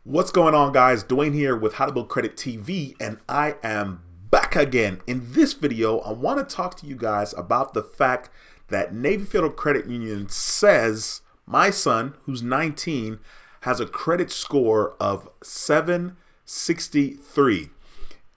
What's going on, guys? Dwayne here with How to Build Credit TV, and I am back again. In this video, I want to talk to you guys about the fact that Navy Federal Credit Union says my son, who's 19, has a credit score of 763.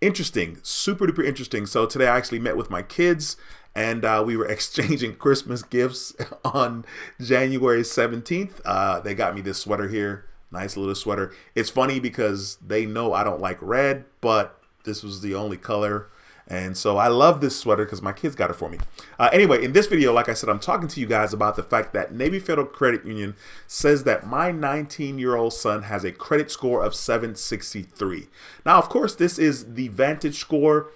Interesting, super duper interesting. So today I actually met with my kids and we were exchanging Christmas gifts on January 17th. They got me this sweater here. Nice little sweater. It's funny because they know I don't like red, but this was the only color. And so I love this sweater because my kids got it for me. Anyway, in this video, like I said, I'm talking to you guys about the fact that Navy Federal Credit Union says that my 19-year-old son has a credit score of 763. Now, of course, this is the Vantage score,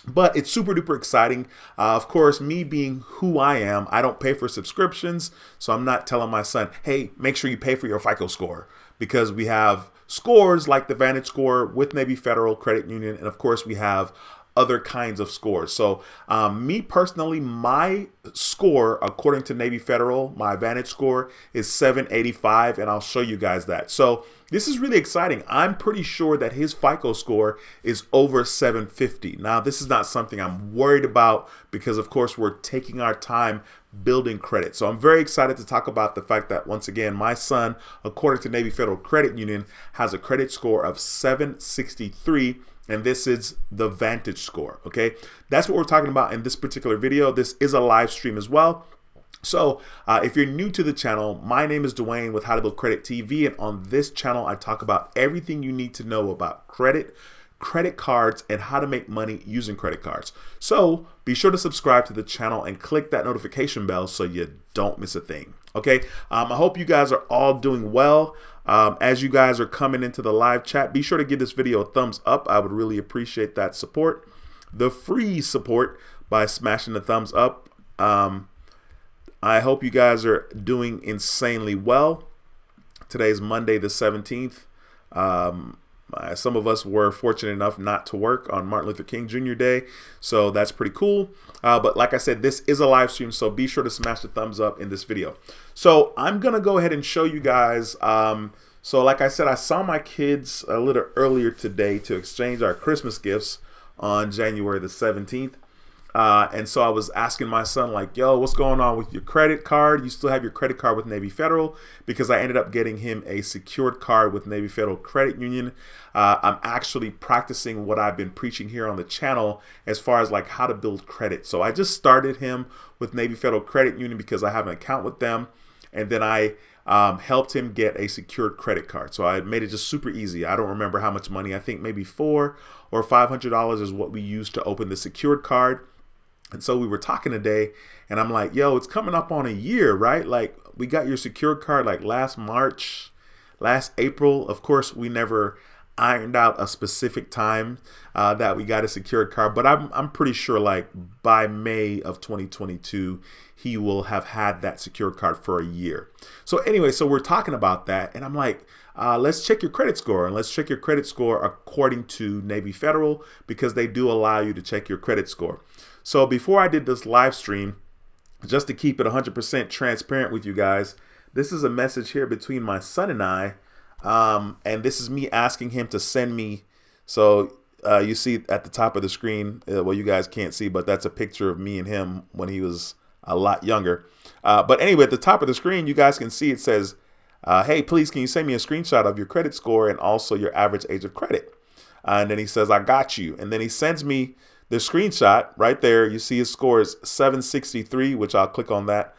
but it's super duper exciting. Of course, me being who I am, I don't pay for subscriptions. So I'm not telling my son, hey, make sure you pay for your FICO score, because we have scores like the Vantage score with Navy Federal Credit Union. And of course, we have other kinds of scores. So me personally, my score, according to Navy Federal, my Vantage score is 785, and I'll show you guys that. So this is really exciting. I'm pretty sure that his FICO score is over 750. Now, this is not something I'm worried about because, of course, we're taking our time building credit. So I'm very excited to talk about the fact that, once again, my son, according to Navy Federal Credit Union, has a credit score of 763. And this is the Vantage score, okay? That's what we're talking about in this particular video. This is a live stream as well. So if you're new to the channel, my name is Dwayne with How to Build Credit TV. And on this channel, I talk about everything you need to know about credit cards, and how to make money using credit cards. So be sure to subscribe to the channel and click that notification bell so you don't miss a thing. Okay, I hope you guys are all doing well. As you guys are coming into the live chat, be sure to give this video a thumbs up. I would really appreciate that support, the free support, by smashing the thumbs up. I hope you guys are doing insanely well. Today's Monday the 17th. Some of us were fortunate enough not to work on Martin Luther King Jr. Day, so that's pretty cool. But like I said, this is a live stream, so be sure to smash the thumbs up in this video. So I'm gonna go ahead and show you guys. So like I said, I saw my kids a little earlier today to exchange our Christmas gifts on January the 17th. And so I was asking my son, like, yo, what's going on with your credit card? You still have your credit card with Navy Federal? Because I ended up getting him a secured card with Navy Federal Credit Union. I'm actually practicing what I've been preaching here on the channel as far as like how to build credit. So I just started him with Navy Federal Credit Union because I have an account with them. And then I helped him get a secured credit card. So I made it just super easy. I don't remember how much money. I think maybe $400 or $500 is what we used to open the secured card. And so we were talking today, and I'm like, yo, it's coming up on a year, right? Like, we got your secured card like last March, last April. Of course, we never ironed out a specific time that we got a secured card, but I'm pretty sure like by May of 2022, he will have had that secured card for a year. So anyway, so we're talking about that, and I'm like, let's check your credit score, and let's check your credit score according to Navy Federal, because they do allow you to check your credit score. So before I did this live stream, just to keep it 100% transparent with you guys, this is a message here between my son and I, and this is me asking him to send me. So you see at the top of the screen, well, you guys can't see, but that's a picture of me and him when he was a lot younger. But anyway, at the top of the screen, you guys can see it says, hey, please, can you send me a screenshot of your credit score and also your average age of credit? And then he says, I got you. And then he sends me the screenshot right there. You see his score is 763, which I'll click on that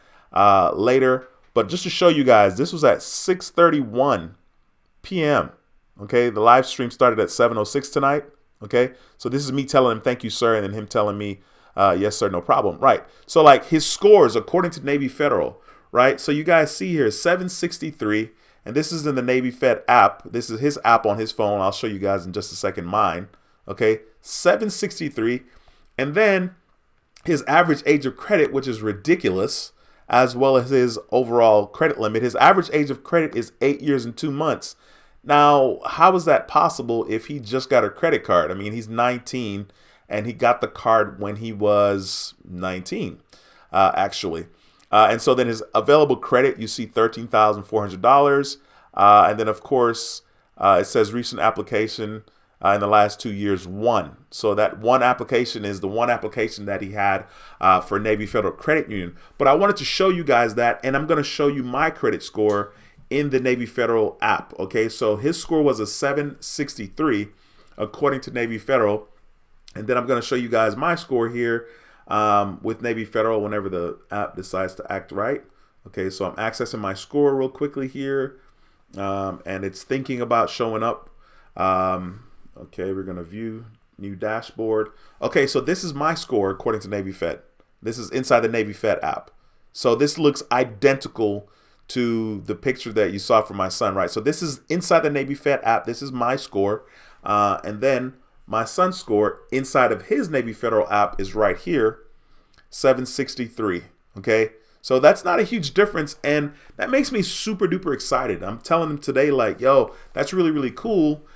later. But just to show you guys, this was at 6:31 p.m. Okay, the live stream started at 7:06 tonight. Okay, so this is me telling him thank you, sir, and then him telling me yes, sir, no problem. Right. So like his scores according to Navy Federal, right? So you guys see here 763, and this is in the Navy Fed app. This is his app on his phone. I'll show you guys in just a second mine. Okay, 763, and then his average age of credit, which is ridiculous, as well as his overall credit limit. His average age of credit is 8 years and 2 months. Now, how is that possible if he just got a credit card? I mean, he's 19, and he got the card when he was 19, actually. And so then his available credit, you see $13,400. And then, of course, It says recent application in the last 2 years, one. So that one application is the one application that he had for Navy Federal Credit Union. But I wanted to show you guys that, and I'm going to show you my credit score in the Navy Federal app. Okay, so his score was a 763 according to Navy Federal. And then I'm going to show you guys my score here with Navy Federal whenever the app decides to act right. Okay, so I'm accessing my score real quickly here, and it's thinking about showing up. Okay, we're going to view new dashboard. Okay, so this is my score according to Navy Fed. This is inside the Navy Fed app. So this looks identical to the picture that you saw from my son, right? So this is inside the Navy Fed app. This is my score. And then my son's score inside of his Navy Federal app is right here, 763. Okay, so that's not a huge difference, and that makes me super duper excited. I'm telling him today, like, yo, that's really, really cool,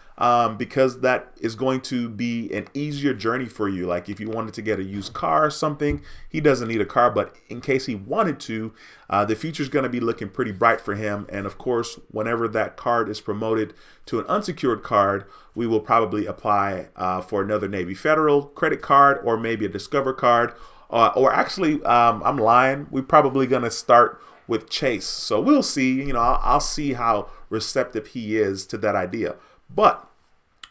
because that is going to be an easier journey for you. Like if you wanted to get a used car or something, he doesn't need a car, but in case he wanted to, the future is going to be looking pretty bright for him. And of course, whenever that card is promoted to an unsecured card, we will probably apply for another Navy Federal credit card, or maybe a Discover card, or actually, I'm lying. We're probably going to start with Chase. So we'll see. You know, I'll see how receptive he is to that idea. But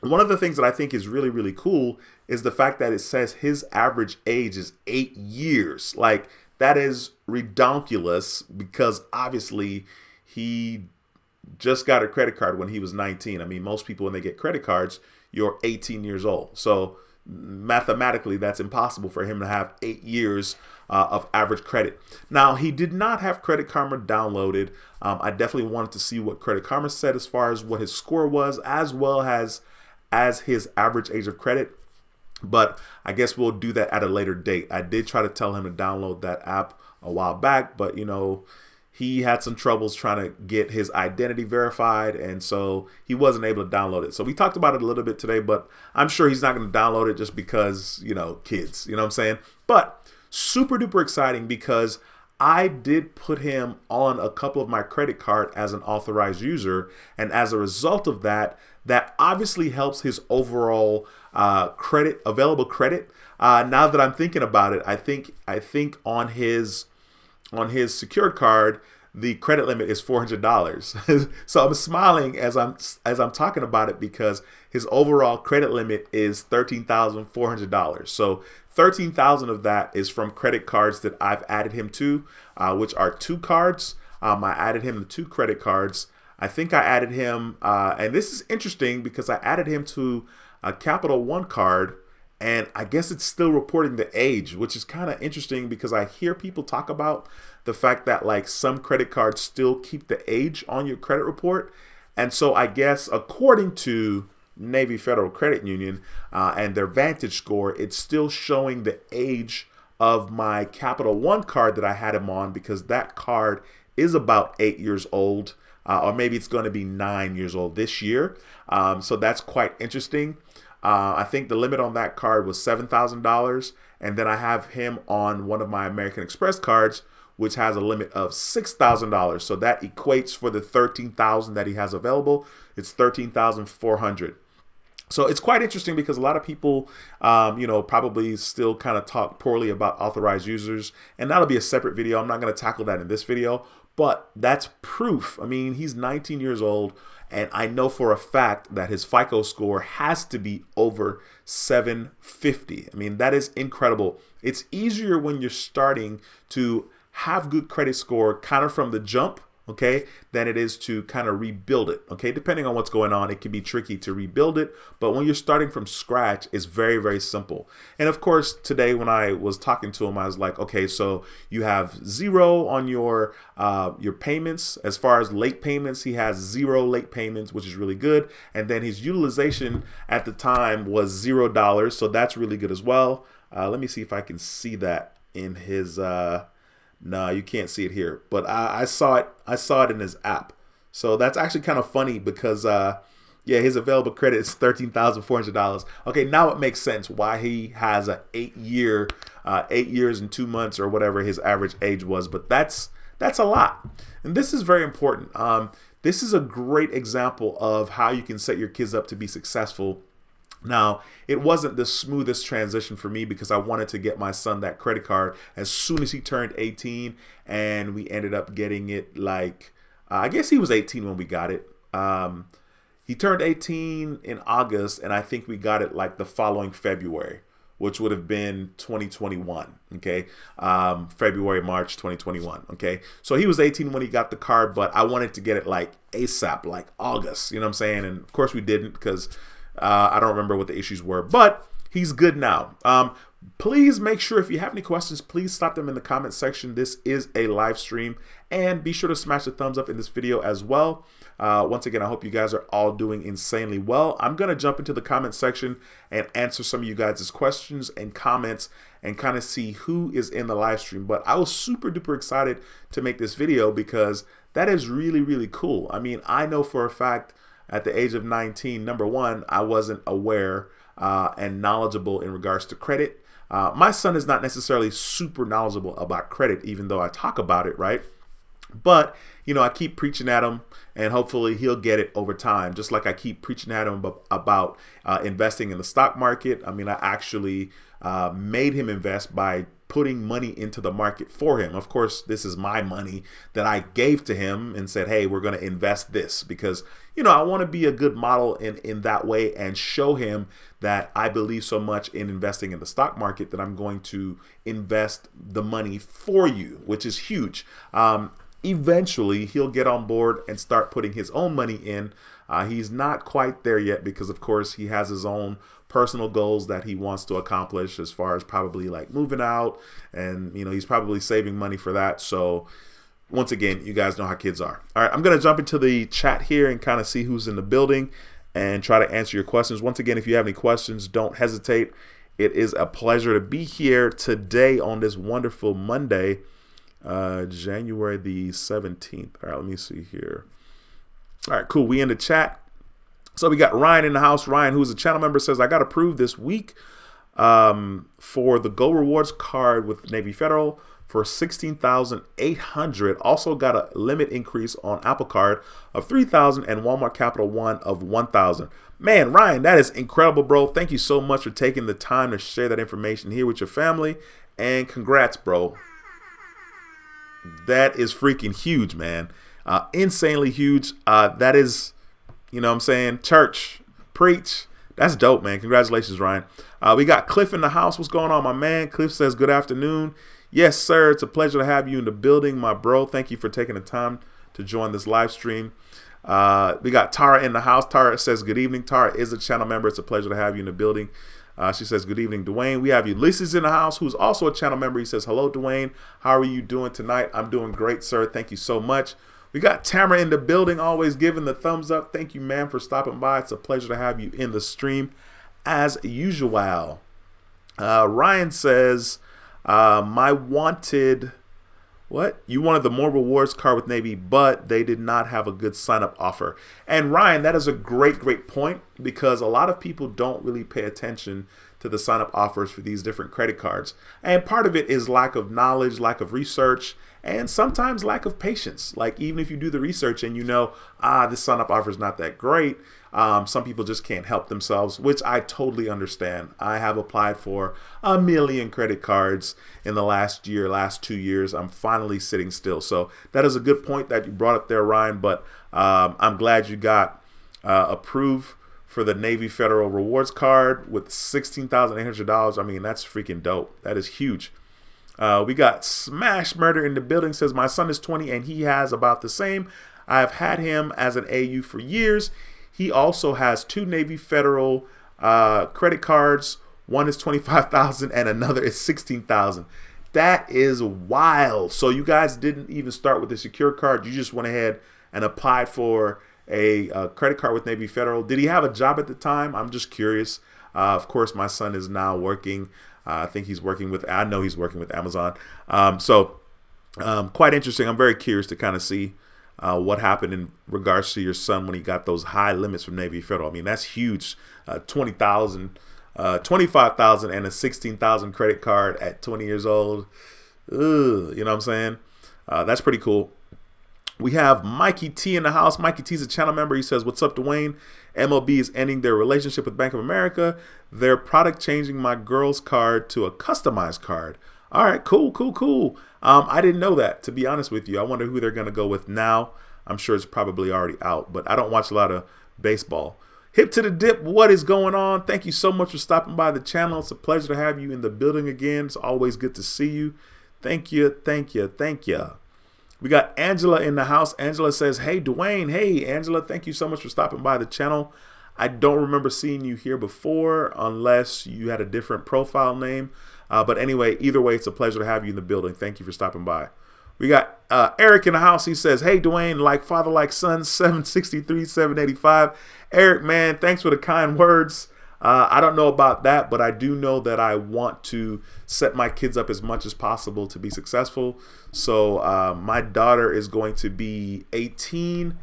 one of the things that I think is really, really cool is the fact that it says his average age is 8 years. Like, that is redonkulous, because obviously he just got a credit card when he was 19. I mean, most people, when they get credit cards, you're 18 years old. So mathematically, that's impossible for him to have 8 years of average credit. Now, he did not have Credit Karma downloaded. I definitely wanted to see what Credit Karma said as far as what his score was, as well as his average age of credit. But I guess we'll do that at a later date. I did try to tell him to download that app a while back, but you know, he had some troubles trying to get his identity verified, and so he wasn't able to download it. So we talked about it a little bit today, but I'm sure he's not going to download it just because, you know, kids, you know what I'm saying? But super duper exciting, because I did put him on a couple of my credit card as an authorized user, and as a result of that, that obviously helps his overall available credit. Now that I'm thinking about it, I think on his secured card, the credit limit is $400. So I'm smiling as I'm talking about it, because his overall credit limit is $13,400. So $13,000 of that is from credit cards that I've added him to, which are 2 cards. I added him to 2 credit cards. I think I added him, and this is interesting because I added him to a Capital One card, and I guess it's still reporting the age, which is kind of interesting, because I hear people talk about the fact that like some credit cards still keep the age on your credit report. And so I guess according to Navy Federal Credit Union and their Vantage score, it's still showing the age of my Capital One card that I had him on, because that card is about 8 years old, or maybe it's going to be 9 years old this year. So that's quite interesting. I think the limit on that card was $7,000, and then I have him on one of my American Express cards, which has a limit of $6,000. So that equates for the $13,000 that he has available. It's $13,400. So it's quite interesting, because a lot of people, you know, probably still kind of talk poorly about authorized users, and that'll be a separate video. I'm not going to tackle that in this video, but that's proof. I mean, he's 19 years old, and I know for a fact that his FICO score has to be over 750. I mean, that is incredible. It's easier when you're starting to have good credit score kind of from the jump, okay, than it is to kind of rebuild it, okay? Depending on what's going on, it can be tricky to rebuild it, but when you're starting from scratch, it's very, very simple. And of course, today when I was talking to him, I was like, okay, so you have 0 on your payments. As far as late payments, he has 0 late payments, which is really good. And then his utilization at the time was $0, so that's really good as well. Let me see if I can see that in his no, you can't see it here, but I saw it. I saw it in his app. So that's actually kind of funny, because yeah, his available credit is $13,400. Okay, now it makes sense why he has a 8 years and 2 months, or whatever his average age was. But that's a lot, and this is very important. this is a great example of how you can set your kids up to be successful. Now, it wasn't the smoothest transition for me because I wanted to get my son that credit card as soon as he turned 18, and we ended up getting it like, I guess he was 18 when we got it. He turned 18 in August, and I think we got it like the following February, which would have been 2021, okay? February, March 2021, okay? So he was 18 when he got the card, but I wanted to get it like ASAP, like August, you know what I'm saying? And of course we didn't because I don't remember what the issues were, but he's good now. Please make sure if you have any questions, please stop them in the comment section. This is a live stream, and be sure to smash the thumbs up in this video as well. Once again, I hope you guys are all doing insanely well. I'm going to jump into the comment section and answer some of you guys' questions and comments and kind of see who is in the live stream. But I was super duper excited to make this video because that is really, really cool. I mean, I know for a fact at the age of 19, number one, I wasn't aware and knowledgeable in regards to credit. My son is not necessarily super knowledgeable about credit, even though I talk about it, right? But, you know, I keep preaching at him, and hopefully he'll get it over time. Just like I keep preaching at him about investing in the stock market. I mean, I actually made him invest by putting money into the market for him. Of course, this is my money that I gave to him and said, hey, we're going to invest this because, you know, I want to be a good model in that way and show him that I believe so much in investing in the stock market that I'm going to invest the money for you, which is huge. Eventually, he'll get on board and start putting his own money in. He's not quite there yet because, of course, he has his own personal goals that he wants to accomplish as far as probably like moving out, and, you know, he's probably saving money for that. So once again, you guys know how kids are. All right, I'm going to jump into the chat here and kind of see who's in the building and try to answer your questions. Once again, if you have any questions, don't hesitate. It is a pleasure to be here today on this wonderful Monday, January the 17th. All right, let me see here. All right, cool. We in the chat. So we got Ryan in the house. Ryan, who's a channel member, says, I got approved this week for the Go Rewards card with Navy Federal for $16,800. Also got a limit increase on Apple Card of $3,000 and Walmart Capital One of $1,000. Man, Ryan, that is incredible, bro. Thank you so much for taking the time to share that information here with your family. And congrats, bro. That is freaking huge, man. Insanely huge. That is, you know what I'm saying? Church, preach. That's dope, man. Congratulations, Ryan. We got Cliff in the house. What's going on, my man? Cliff says, good afternoon. Yes, sir. It's a pleasure to have you in the building, my bro. Thank you for taking the time to join this live stream. We got Tara in the house. Tara says, good evening. Tara is a channel member. It's a pleasure to have you in the building. She says, good evening, Dwayne. We have Ulysses in the house, who's also a channel member. He says, hello, Dwayne. How are you doing tonight? I'm doing great, sir. Thank you so much. We got Tamara in the building, always giving the thumbs up. Thank you, man, for stopping by. It's a pleasure to have you in the stream as usual. Ryan says, my wanted... What? You wanted the More Rewards card with Navy, but they did not have a good sign-up offer. And Ryan, that is a great, great point because a lot of people don't really pay attention to the sign-up offers for these different credit cards. And part of it is lack of knowledge, lack of research, and sometimes lack of patience. Like even if you do the research and you know, this sign-up offer is not that great, some people just can't help themselves, which I totally understand. I have applied for 1 million credit cards in the last year, last 2 years. I'm finally sitting still. So that is a good point that you brought up there, Ryan, but I'm glad you got approved for the Navy Federal Rewards card with $16,800. I mean, that's freaking dope. That is huge. We got Smash Murder in the building, says, my son is 20 and he has about the same. I've had him as an AU for years. He also has 2 Navy Federal credit cards. One is $25,000 and another is $16,000. That is wild. So you guys didn't even start with a secure card. You just went ahead and applied for a credit card with Navy Federal. Did he have a job at the time? I'm just curious. Of course, my son is now working. I think he's working with, I know he's working with Amazon. Quite interesting. I'm very curious to kind of see what happened in regards to your son when he got those high limits from Navy Federal. I mean, that's huge. 20,000, 25,000 and a 16,000 credit card at 20 years old. Ugh, you know what I'm saying? That's pretty cool. We have Mikey T in the house. Mikey T's a channel member. He says, what's up, Dwayne? MLB is ending their relationship with Bank of America. Their product changing my girl's card to a customized card. All right, cool. I didn't know that, to be honest with you. I wonder who they're going to go with now. I'm sure it's probably already out, but I don't watch a lot of baseball. Hip to the dip, what is going on? Thank you so much for stopping by the channel. It's a pleasure to have you in the building again. It's always good to see you. Thank you. We got Angela in the house. Angela says, hey, Dwayne. Hey, Angela, thank you so much for stopping by the channel. I don't remember seeing you here before unless you had a different profile name. But anyway, either way, it's a pleasure to have you in the building. Thank you for stopping by. We got Eric in the house. He says, hey, Dwayne, like father, like son, 763, 785. Eric, man, thanks for the kind words. I don't know about that, but I do know that I want to set my kids up as much as possible to be successful. So my daughter is going to be 18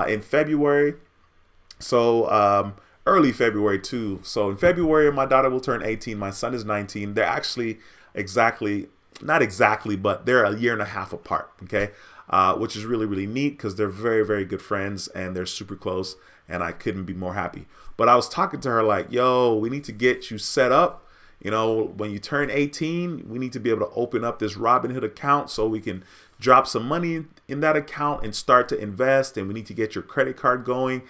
in February. So early February too. So in February, my daughter will turn 18. My son is 19. They're actually not exactly, but they're a year and a half apart. Okay. Which is really, really neat because they're very, very good friends and they're super close, and I couldn't be more happy. But I was talking to her like, yo, we need to get you set up. You know, when you turn 18, we need to be able to open up this Robinhood account so we can drop some money in that account and start to invest. And we need to get your credit card going.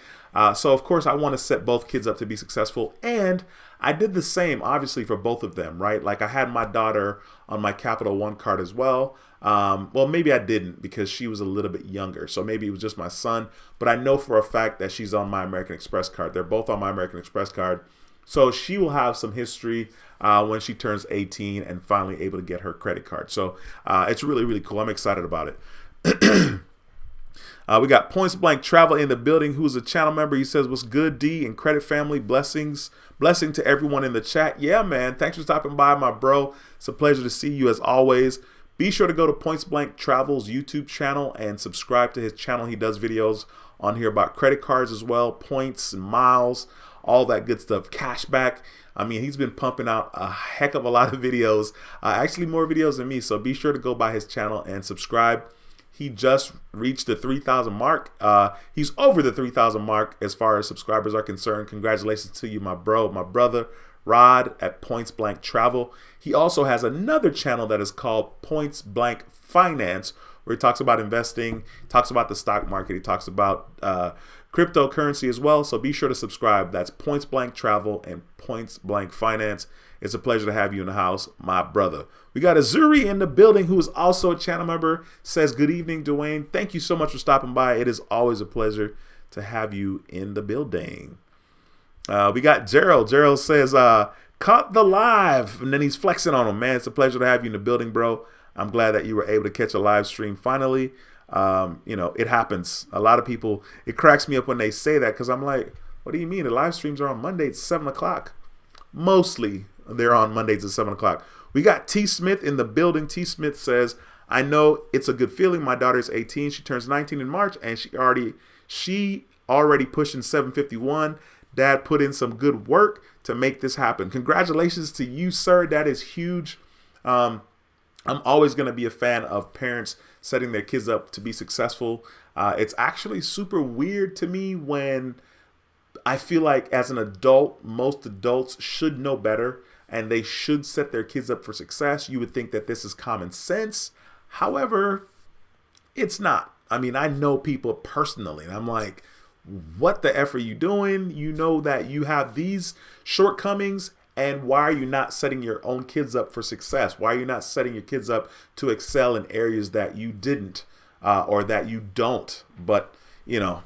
So, of course, I want to set both kids up to be successful. And I did the same, obviously, for both of them, right? Like I had my daughter on my Capital One card as well. Well, maybe I didn't because she was a little bit younger. So maybe it was just my son. But I know for a fact that she's on my American Express card. They're both on my American Express card. So she will have some history when she turns 18 and finally able to get her credit card. So it's really, really cool. I'm excited about it. We got Points Blank Travel in the building, who's a channel member. He says, what's good, D and Credit Family? Blessing to everyone in the chat. Yeah, man. Thanks for stopping by, my bro. It's a pleasure to see you as always. Be sure to go to Points Blank Travel's YouTube channel and subscribe to his channel. He does videos on here about credit cards as well, points and miles, all that good stuff, cashback. I mean, he's been pumping out a heck of a lot of videos, actually more videos than me. So be sure to go by his channel and subscribe. He just reached the 3,000 mark. He's over the 3,000 mark as far as subscribers are concerned. Congratulations to you, my brother, Rod at Points Blank Travel. He also has another channel that is called Points Blank Finance, where he talks about investing, talks about the stock market, he talks about cryptocurrency as well. So be sure to subscribe. That's Points Blank Travel and Points Blank Finance. It's a pleasure to have you in the house, my brother. We got Azuri in the building, who is also a channel member. Says, good evening, Dwayne. Thank you so much for stopping by. It is always a pleasure to have you in the building. We got Gerald. Gerald says, caught the live. And then he's flexing on him, man. It's a pleasure to have you in the building, bro. I'm glad that you were able to catch a live stream finally. You know, it happens. A lot of people, it cracks me up when they say that because I'm like, what do you mean? The live streams are on Monday at 7 o'clock. Mostly they're on Mondays at 7 o'clock. We got T. Smith in the building. T. Smith says, I know it's a good feeling. My daughter's 18. She turns 19 in March, and she already pushing 751. Dad put in some good work to make this happen. Congratulations to you, sir. That is huge. I'm always going to be a fan of parents setting their kids up to be successful. It's actually super weird to me when I feel like as an adult, most adults should know better and they should set their kids up for success. You would think that this is common sense. However, it's not. I mean, I know people personally, and I'm like, what the F are you doing? You know that you have these shortcomings, and why are you not setting your own kids up for success? Why are you not setting your kids up to excel in areas that you didn't or that you don't? But, you know,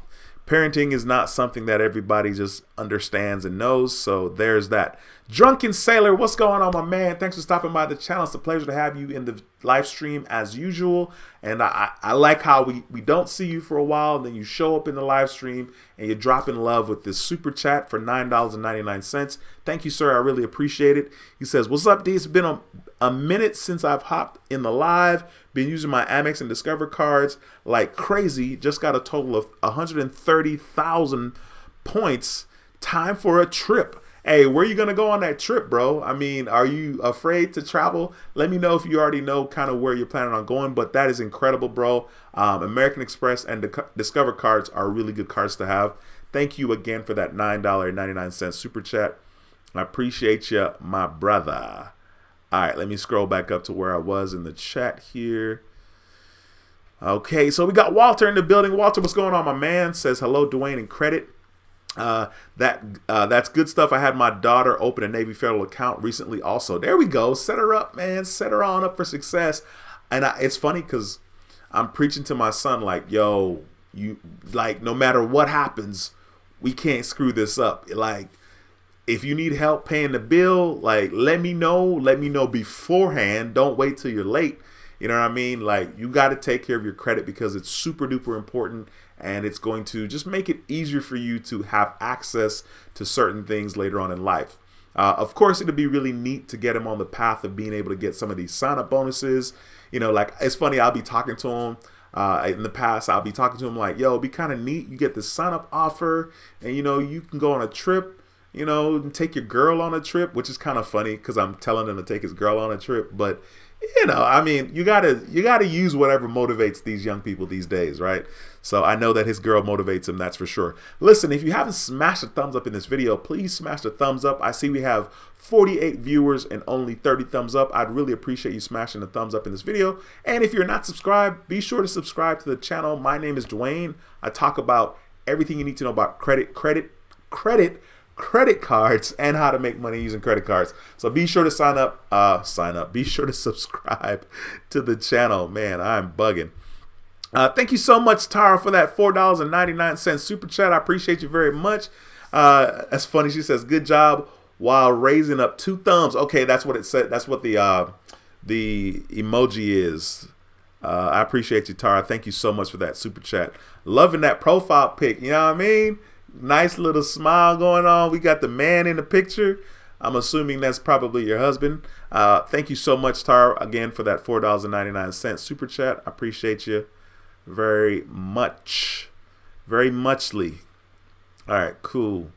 parenting is not something that everybody just understands and knows. So there's that. Drunken Sailor, what's going on, my man? Thanks for stopping by the channel. It's a pleasure to have you in the live stream as usual. And I like how we don't see you for a while, and then you show up in the live stream and you're dropping love with this super chat for $9.99. Thank you, sir. I really appreciate it. He says, what's up, D? It's been a minute since I've hopped in the live. Been using my Amex and Discover cards like crazy. Just got a total of 130,000 points. Time for a trip. Hey, where you gonna go on that trip, bro? I mean, are you afraid to travel? Let me know if you already know kind of where you're planning on going. But that is incredible, bro. American Express and Discover cards are really good cards to have. Thank you again for that $9.99 super chat. I appreciate you, my brother. All right, let me scroll back up to where I was in the chat here. Okay, so we got Walter in the building. Walter, what's going on, my man? Says hello, Dwayne, and credit. That's good stuff. I had my daughter open a Navy Federal account recently also. There we go. Set her up, man. Set her on up for success. And it's funny because I'm preaching to my son like, yo, you like no matter what happens, we can't screw this up. Like, if you need help paying the bill, like let me know beforehand. Don't wait till you're late. You know what I mean? Like, you got to take care of your credit because it's super duper important, and it's going to just make it easier for you to have access to certain things later on in life. Of course, it'll be really neat to get him on the path of being able to get some of these sign-up bonuses. You know, like, it's funny, I'll be talking to him. In the past, I'll be talking to him like, yo, it'd be kind of neat. You get the sign-up offer, and, you know, you can go on a trip, you know, and take your girl on a trip, which is kind of funny because I'm telling him to take his girl on a trip. But you know, I mean, you gotta use whatever motivates these young people these days, right? So I know that his girl motivates him, that's for sure. Listen, if you haven't smashed a thumbs up in this video, please smash the thumbs up. I see we have 48 viewers and only 30 thumbs up. I'd really appreciate you smashing the thumbs up in this video. And if you're not subscribed, be sure to subscribe to the channel. My name is Dwayne. I talk about everything you need to know about credit cards and how to make money using credit cards. So be sure to sign up. Be sure to subscribe to the channel. Man, I'm bugging. Thank you so much, Tara, for that $4.99 super chat. I appreciate you very much. That's funny. She says, good job while raising up 2 thumbs. Okay, that's what it said. That's what the emoji is. I appreciate you, Tara. Thank you so much for that super chat. Loving that profile pic. You know what I mean? Nice little smile going on. We got the man in the picture. I'm assuming that's probably your husband. Thank you so much, Tara, again, for that $4.99 super chat. I appreciate you very much. Very muchly. All right, cool.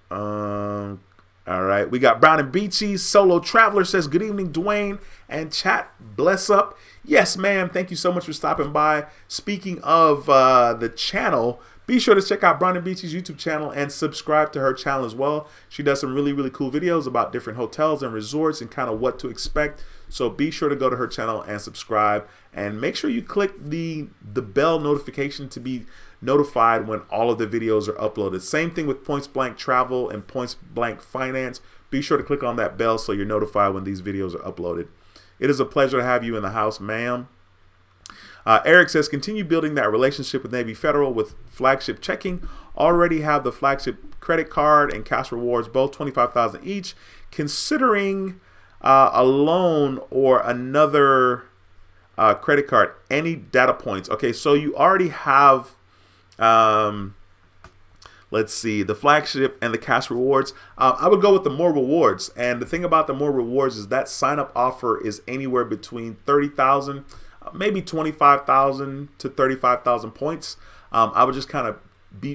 All right, we got Brown and Beachy. Solo Traveler says, good evening, Dwayne and chat. Bless up. Yes, ma'am. Thank you so much for stopping by. Speaking of the channel, be sure to check out Brown and Beachy's YouTube channel and subscribe to her channel as well. She does some really, really cool videos about different hotels and resorts and kind of what to expect. So be sure to go to her channel and subscribe. And make sure you click the bell notification to be notified when all of the videos are uploaded. Same thing with Points Blank Travel and Points Blank Finance. Be sure to click on that bell so you're notified when these videos are uploaded. It is a pleasure to have you in the house, ma'am. Eric says, continue building that relationship with Navy Federal with flagship checking. Already have the flagship credit card and cash rewards, both $25,000 each. Considering a loan or another credit card, any data points. Okay, so you already have, let's see, the flagship and the cash rewards. I would go with the more rewards. And the thing about the more rewards is that sign up offer is anywhere between 30,000, maybe 25,000 to 35,000 points. I would just kind of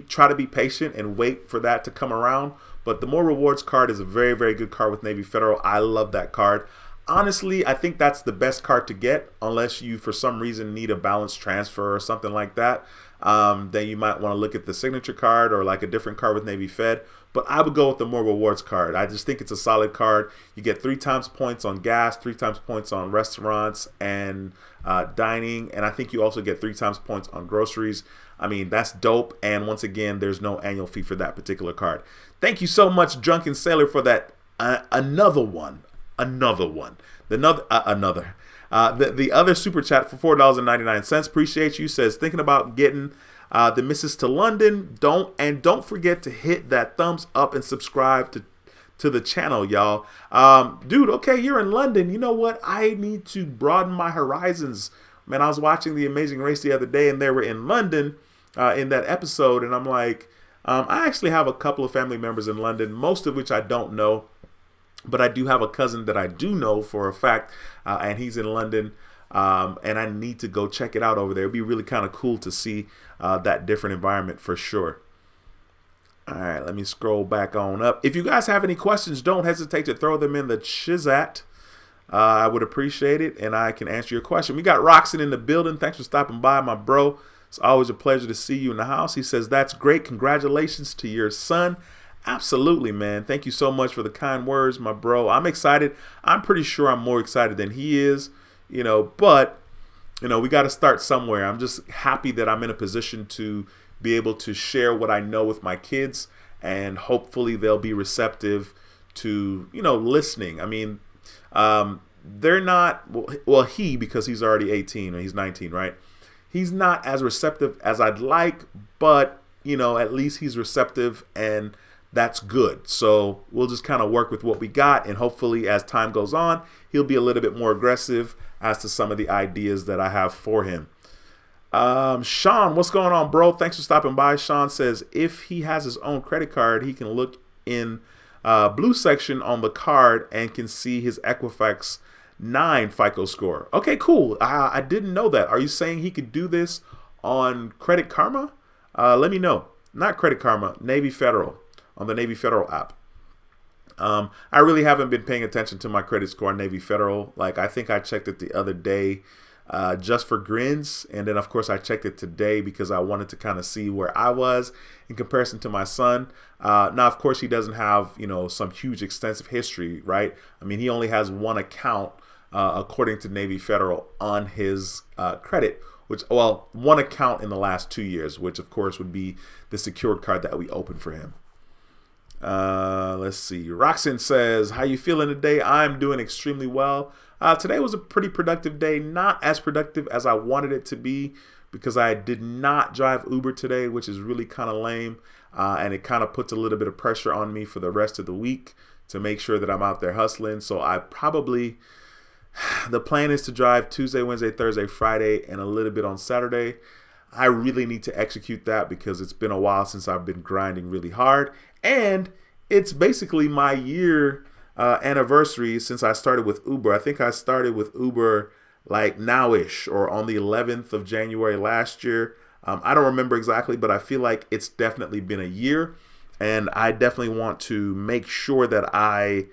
try to be patient and wait for that to come around. But the more rewards card is a very, very good card with Navy Federal. I love that card. Honestly, I think that's the best card to get unless you, for some reason, need a balance transfer or something like that. Then you might want to look at the signature card or like a different card with Navy Fed. But I would go with the more rewards card. I just think it's a solid card. You get 3 times points on gas, 3 times points on restaurants and dining. And I think you also get 3 times points on groceries. I mean, that's dope. And once again, there's no annual fee for that particular card. Thank you so much, Drunken Sailor, for that. Another one. The other super chat for $4.99. Appreciate you. Says, thinking about getting the missus to London. Don't forget to hit that thumbs up and subscribe to the channel, y'all. Dude, okay, you're in London. You know what? I need to broaden my horizons. Man, I was watching The Amazing Race the other day, and they were in London in that episode, and I'm like, I actually have a couple of family members in London, most of which I don't know. But I do have a cousin that I do know for a fact, and he's in London, and I need to go check it out over there. It'd be really kind of cool to see that different environment for sure. All right, let me scroll back on up. If you guys have any questions, don't hesitate to throw them in the chat. I would appreciate it, and I can answer your question. We got Roxon in the building. Thanks for stopping by, my bro. It's always a pleasure to see you in the house. He says, that's great. Congratulations to your son. Absolutely, man. Thank you so much for the kind words, my bro. I'm excited. I'm pretty sure I'm more excited than he is, but, we got to start somewhere. I'm just happy that I'm in a position to be able to share what I know with my kids, and hopefully they'll be receptive to, listening. I mean, they're not, he, because he's already 18 and he's 19, right? He's not as receptive as I'd like, but, at least he's receptive, and that's good. So we'll just kind of work with what we got, and hopefully as time goes on, he'll be a little bit more aggressive as to some of the ideas that I have for him. Sean, what's going on, bro? Thanks for stopping by. Sean says if he has his own credit card, he can look in blue section on the card and can see his Equifax 9 FICO score. Okay, cool. I didn't know that. Are you saying he could do this on Credit Karma? Let me know. Not Credit Karma, Navy Federal, on the Navy Federal app. I really haven't been paying attention to my credit score on Navy Federal. Like, I think I checked it the other day just for grins. And then, of course, I checked it today because I wanted to kind of see where I was in comparison to my son. Now, of course, he doesn't have, some huge extensive history, right? I mean, he only has one account, according to Navy Federal, on his credit, one account in the last 2 years, which, of course, would be the secured card that we opened for him. Let's see. Roxon says, how you feeling today? I'm doing extremely well. Today was a pretty productive day, not as productive as I wanted it to be because I did not drive Uber today, which is really kind of lame. And it kind of puts a little bit of pressure on me for the rest of the week to make sure that I'm out there hustling. So the plan is to drive Tuesday, Wednesday, Thursday, Friday, and a little bit on Saturday. I really need to execute that because it's been a while since I've been grinding really hard. And it's basically my year anniversary since I started with Uber. I think I started with Uber like now-ish or on the 11th of January last year. I don't remember exactly, but I feel like it's definitely been a year. And I definitely want to make sure that I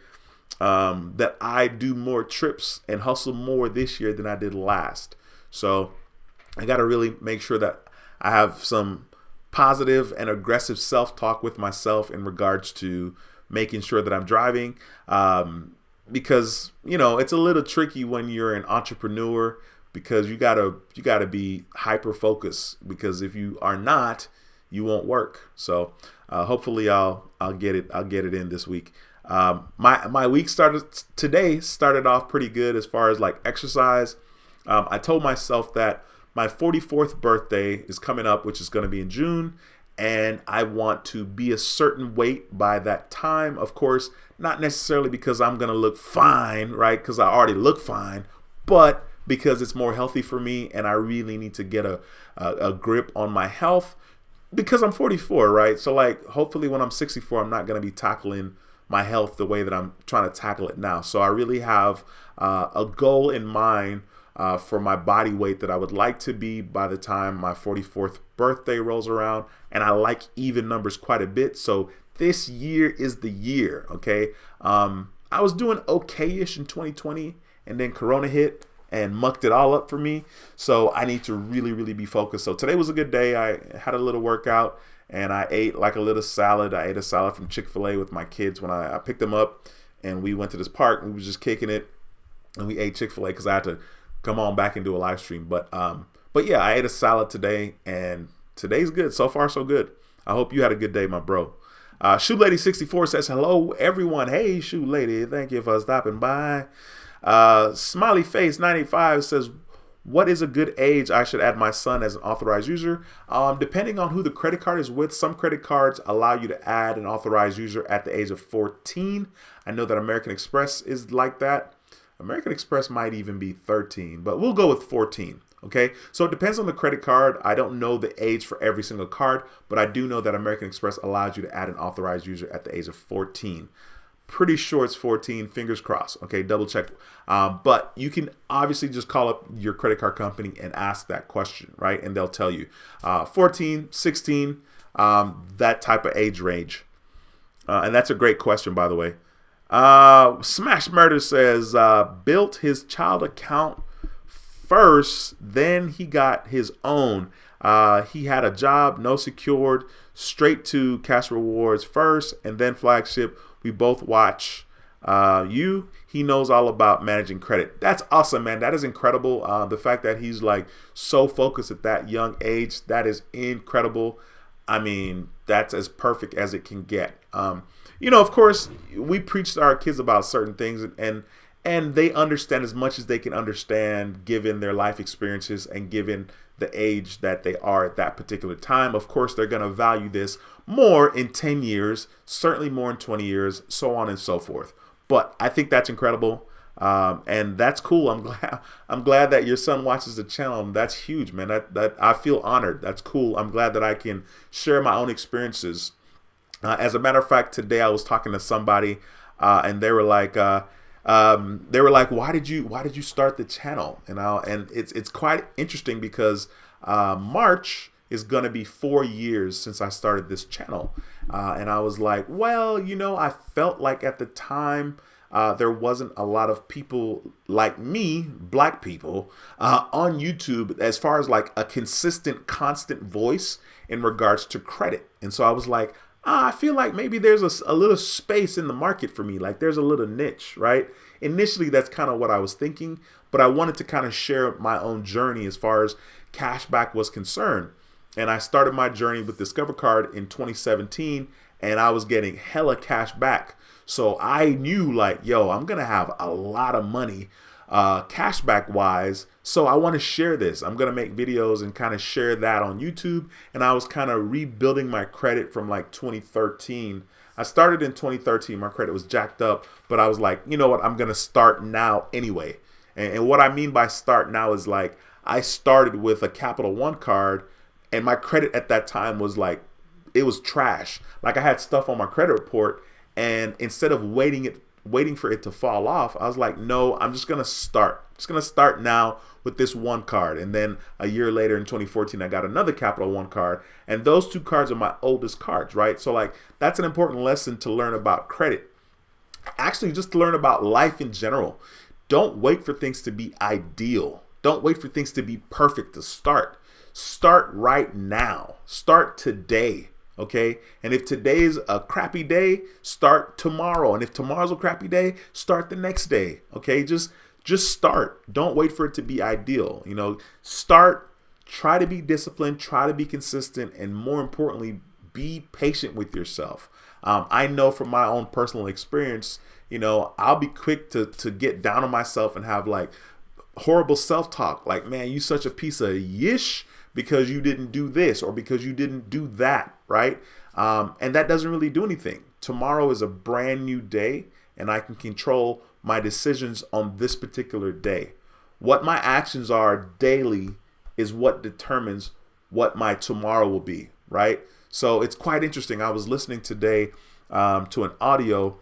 do more trips and hustle more this year than I did last. So I got to really make sure that I have some positive and aggressive self-talk with myself in regards to making sure that I'm driving, because it's a little tricky when you're an entrepreneur because you gotta be hyper focused, because if you are not, you won't work. So hopefully I'll get it in this week. My week started off pretty good as far as like exercise. I told myself that my 44th birthday is coming up, which is going to be in June, and I want to be a certain weight by that time. Of course, not necessarily because I'm going to look fine, right? Because I already look fine, but because it's more healthy for me, and I really need to get a grip on my health because I'm 44, right? So like, hopefully when I'm 64, I'm not going to be tackling my health the way that I'm trying to tackle it now. So I really have a goal in mind for my body weight that I would like to be by the time my 44th birthday rolls around. And I like even numbers quite a bit. So this year is the year, okay? I was doing okay-ish in 2020, and then Corona hit and mucked it all up for me. So I need to really, really be focused. So today was a good day. I had a little workout, and I ate like a little salad. I ate a salad from Chick-fil-A with my kids when I picked them up, and we went to this park, and we was just kicking it, and we ate Chick-fil-A because I had to come on back and do a live stream. But yeah, I ate a salad today, and today's good. So far, so good. I hope you had a good day, my bro. Shoe Lady 64 says, hello, everyone. Hey, Shoe Lady. Thank you for stopping by. Smiley Face 95 says, what is a good age I should add my son as an authorized user? Depending on who the credit card is with, some credit cards allow you to add an authorized user at the age of 14. I know that American Express is like that. American Express might even be 13, but we'll go with 14. Okay, so it depends on the credit card. I don't know the age for every single card, but I do know that American Express allows you to add an authorized user at the age of 14. Pretty sure it's 14, fingers crossed. Okay, double check. But you can obviously just call up your credit card company and ask that question, right? And they'll tell you 14, 16, that type of age range? And that's a great question, by the way. Smash Murder says, built his child account first, then he got his own. He had a job, no secured, straight to cash rewards first, and then flagship. We both watch you. He knows all about managing credit. That's awesome, man. That is incredible. The fact that he's like so focused at that young age, that is incredible. I mean, that's as perfect as it can get. Of course, we preach to our kids about certain things, and they understand as much as they can understand given their life experiences and given the age that they are at that particular time. Of course, they're going to value this more in 10 years, certainly more in 20 years, so on and so forth. But I think that's incredible. And that's cool. I'm glad that your son watches the channel. That's huge, man. That I feel honored. That's cool. I'm glad that I can share my own experiences. As a matter of fact, today I was talking to somebody, and they were like, why did you start the channel? And it's quite interesting because March is going to be 4 years since I started this channel. And I was like, well, I felt like at the time there wasn't a lot of people like me, black people, on YouTube as far as like a consistent, constant voice in regards to credit. And so I was like, I feel like maybe there's a little space in the market for me. Like there's a little niche, right? Initially, that's kind of what I was thinking, but I wanted to kind of share my own journey as far as cashback was concerned. And I started my journey with Discover Card in 2017, and I was getting hella cash back. So I knew like, yo, I'm going to have a lot of money cashback wise. So I want to share this. I'm going to make videos and kind of share that on YouTube. And I was kind of rebuilding my credit from like 2013. I started in 2013. My credit was jacked up, but I was like, you know what? I'm going to start now anyway. And what I mean by start now is like, I started with a Capital One card, and my credit at that time was like, it was trash. Like I had stuff on my credit report, and instead of waiting for it to fall off, I was like, no, I'm just going to start. Just going to start now with this one card. And then a year later in 2014, I got another Capital One card. And those two cards are my oldest cards, right? So like, that's an important lesson to learn about credit. Actually, just to learn about life in general. Don't wait for things to be ideal. Don't wait for things to be perfect to start. Start right now. Start today. Okay. And if today's a crappy day, start tomorrow. And if tomorrow's a crappy day, start the next day. Okay. Just start. Don't wait for it to be ideal. Start, try to be disciplined, try to be consistent, and more importantly, be patient with yourself. I know from my own personal experience, I'll be quick to get down on myself and have like horrible self-talk. Like, man, you such a piece of yish because you didn't do this or because you didn't do that, right? And that doesn't really do anything. Tomorrow is a brand new day, and I can control my decisions on this particular day. What my actions are daily is what determines what my tomorrow will be, right? So it's quite interesting. I was listening today to an audio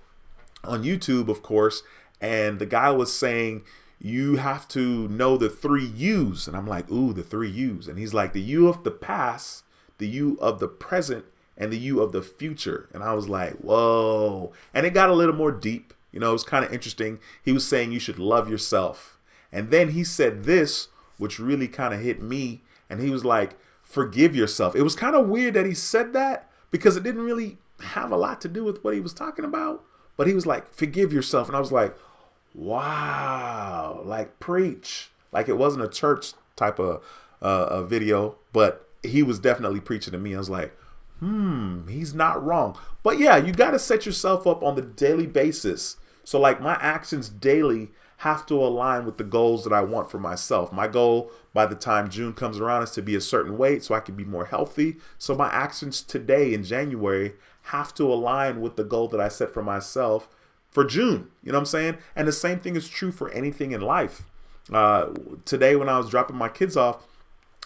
on YouTube, of course, and the guy was saying, you have to know the 3 U's. And I'm like, ooh, the 3 U's. And he's like, the U of the past, the U of the present, and the U of the future. And I was like, whoa. And it got a little more deep. It was kind of interesting. He was saying you should love yourself. And then he said this, which really kind of hit me. And he was like, forgive yourself. It was kind of weird that he said that because it didn't really have a lot to do with what he was talking about. But he was like, forgive yourself. And I was like, wow, like preach. Like it wasn't a church type of video, but he was definitely preaching to me. I was like, he's not wrong. But yeah, you got to set yourself up on the daily basis. So like my actions daily have to align with the goals that I want for myself. My goal by the time June comes around is to be a certain weight so I can be more healthy. So my actions today in January have to align with the goal that I set for myself for June. You know what I'm saying? And the same thing is true for anything in life. Today when I was dropping my kids off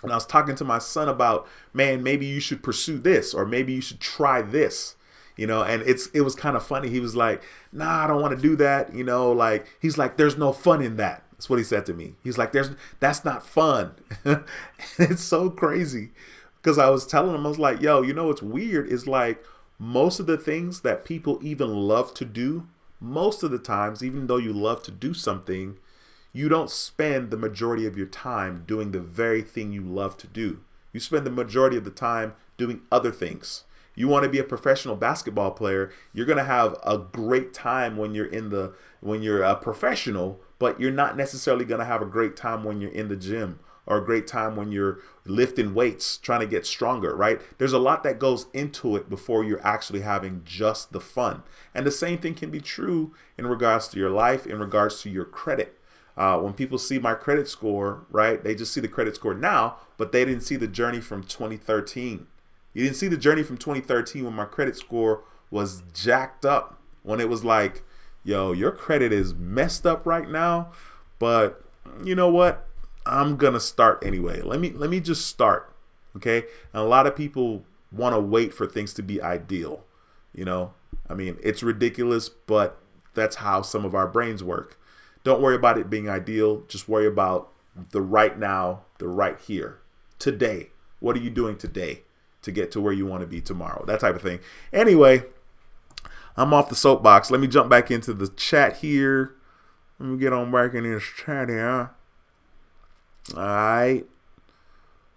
and I was talking to my son about, man, maybe you should pursue this or maybe you should try this. And it was kind of funny. He was like, nah, I don't want to do that. Like, he's like, there's no fun in that. That's what he said to me. He's like, that's not fun. It's so crazy Because I was telling him, I was like, yo, you know what's weird is like most of the things that people even love to do, most of the times, even though you love to do something, you don't spend the majority of your time doing the very thing you love to do. You spend the majority of the time doing other things. You want to be a professional basketball player, you're going to have a great time when you're a professional, but you're not necessarily going to have a great time when you're in the gym or a great time when you're lifting weights, trying to get stronger, right? There's a lot that goes into it before you're actually having just the fun. And the same thing can be true in regards to your life, in regards to your credit. When people see my credit score, right, they just see the credit score now, but they didn't see the journey from 2013. You didn't see the journey from 2013 when my credit score was jacked up, when it was like, yo, your credit is messed up right now, but you know what? I'm going to start anyway. Let me just start, okay? And a lot of people want to wait for things to be ideal, you know? I mean, it's ridiculous, but that's how some of our brains work. Don't worry about it being ideal. Just worry about the right now, the right here, today. What are you doing today to get to where you want to be tomorrow? That type of thing. Anyway, I'm off the soapbox. Let me jump back into the chat here. Let me get on back in this chat here. All right.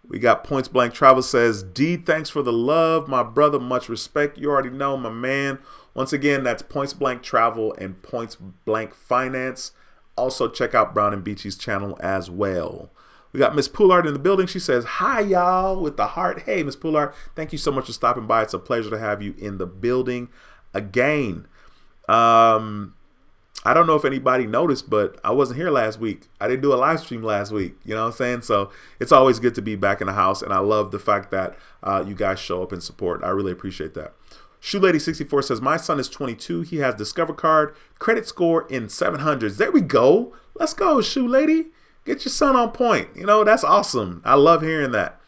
We got Points Blank Travel says, D, thanks for the love, my brother. Much respect. You already know, my man. Once again, that's Points Blank Travel and Points Blank Finance. Also, check out Brown and Beachy's channel as well. We got Miss Poulard in the building. She says, hi, y'all, with the heart. Hey, Miss Poulard, thank you so much for stopping by. It's a pleasure to have you in the building again. I don't know if anybody noticed, but I wasn't here last week. I didn't do a live stream last week. You know what I'm saying? So it's always good to be back in the house. And I love the fact that you guys show up and support. I really appreciate that. Shoe Lady 64 says, my son is 22. He has Discover Card, credit score in 700s. There we go. Let's go, Shoe Lady. Get your son on point. You know, that's awesome. I love hearing that.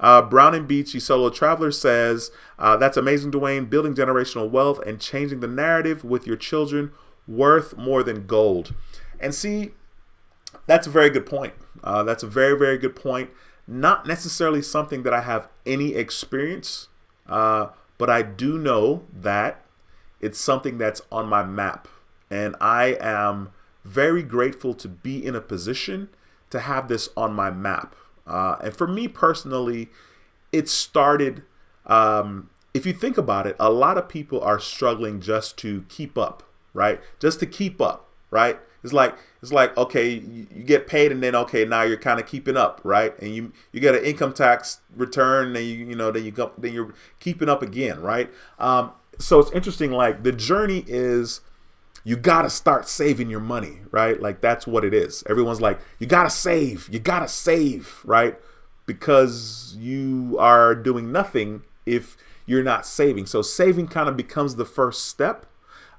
Brown and Beachy Solo Traveler says, that's amazing, Dwayne. Building generational wealth and changing the narrative with your children, worth more than gold. And see, that's a very good point. That's a very, very good point. Not necessarily something that I have any experience, but I do know that it's something that's on my map. And I am very grateful to be in a position to have this on my map. And for me personally, it started, if you think about it, a lot of people are struggling just to keep up, right? Just to keep up, right? It's like, okay, you get paid and then, okay, now you're kind of keeping up, right? And you get an income tax return and then you're keeping up again, right? So it's interesting, like the journey is, you got to start saving your money, right? Like that's what it is. Everyone's like, you got to save, right? Because you are doing nothing if you're not saving. So saving kind of becomes the first step.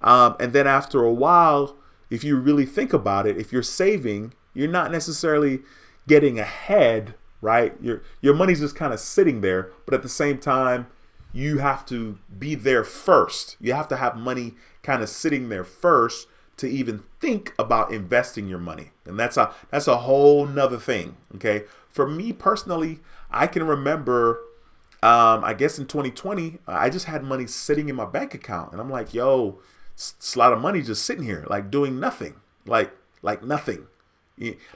And then after a while, if you really think about it, if you're saving, you're not necessarily getting ahead, right? Your money's just kind of sitting there, but at the same time, you have to be there first. You have to have money kind of sitting there first to even think about investing your money. And that's a whole nother thing. Okay. For me personally, I can remember, I guess in 2020, I just had money sitting in my bank account and I'm like, yo, it's a lot of money just sitting here, like doing nothing, like nothing.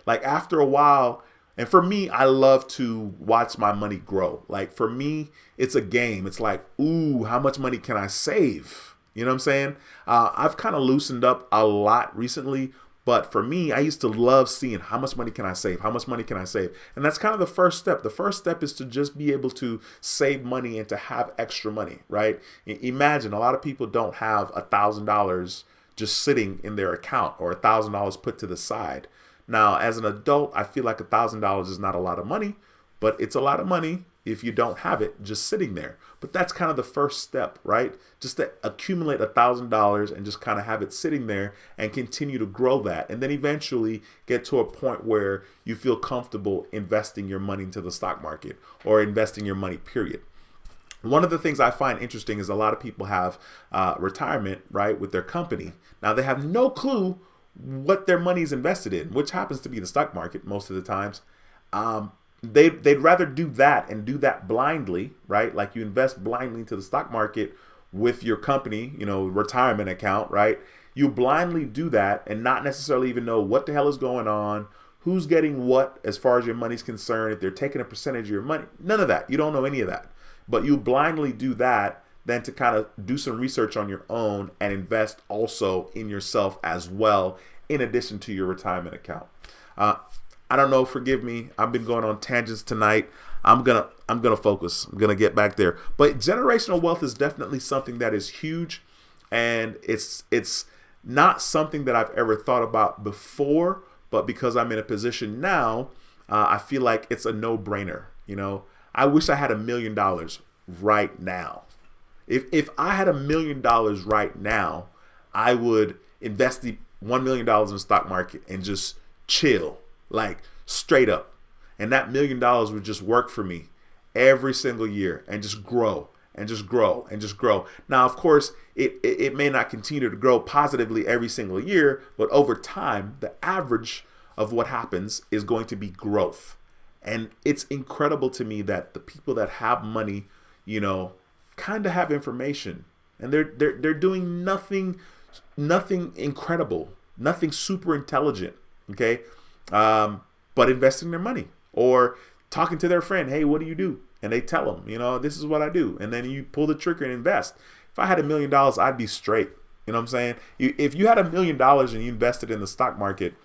Like after a while, and for me, I love to watch my money grow. Like for me, it's a game. It's like, ooh, how much money can I save? You know what I'm saying? I've kind of loosened up a lot recently, but for me, I used to love seeing how much money can I save? How much money can I save? And that's kind of the first step. The first step is to just be able to save money and to have extra money, right? Imagine a lot of people don't have $1,000 just sitting in their account or $1,000 put to the side. Now, as an adult, I feel like $1,000 is not a lot of money, but it's a lot of money if you don't have it just sitting there. But that's kind of the first step, right? Just to accumulate $1,000 and just kind of have it sitting there and continue to grow that. And then eventually get to a point where you feel comfortable investing your money into the stock market or investing your money, period. One of the things I find interesting is a lot of people have retirement, right, with their company. Now, they have no clue what their money is invested in, which happens to be the stock market most of the times. they'd rather do that and do that blindly, right? Like you invest blindly into the stock market with your company, retirement account, right? You blindly do that and not necessarily even know what the hell is going on, who's getting what as far as your money's concerned, if they're taking a percentage of your money, none of that. You don't know any of that. But you blindly do that than to kind of do some research on your own and invest also in yourself as well, in addition to your retirement account. I don't know, forgive me. I've been going on tangents tonight. I'm gonna focus. I'm gonna get back there. But generational wealth is definitely something that is huge, and it's not something that I've ever thought about before. But because I'm in a position now, I feel like it's a no-brainer. I wish I had $1 million right now. If I had $1 million right now, I would invest the $1 million in the stock market and just chill, like straight up. And that $1 million would just work for me every single year and just grow and just grow and just grow. Now, of course, it may not continue to grow positively every single year, but over time, the average of what happens is going to be growth. And it's incredible to me that the people that have money, kind of have information, and they're doing nothing incredible, nothing super intelligent, okay? But investing their money or talking to their friend, hey, what do you do? And they tell them, this is what I do. And then you pull the trigger and invest. If I had $1 million, I'd be straight. You know what I'm saying? If you had $1 million and you invested in the stock market,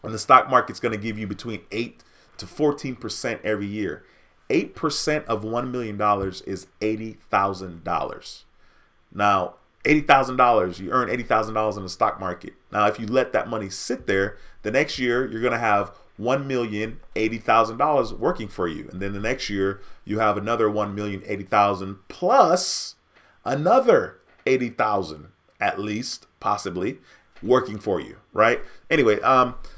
and the stock market's going to give you between 8 to 14% every year. 8% of $1 million is $80,000. Now, $80,000, you earn $80,000 in the stock market. Now, if you let that money sit there, the next year you're going to have $1,080,000 working for you. And then the next year you have another $1,080,000 plus another $80,000 at least, possibly, working for you, right? Anyway,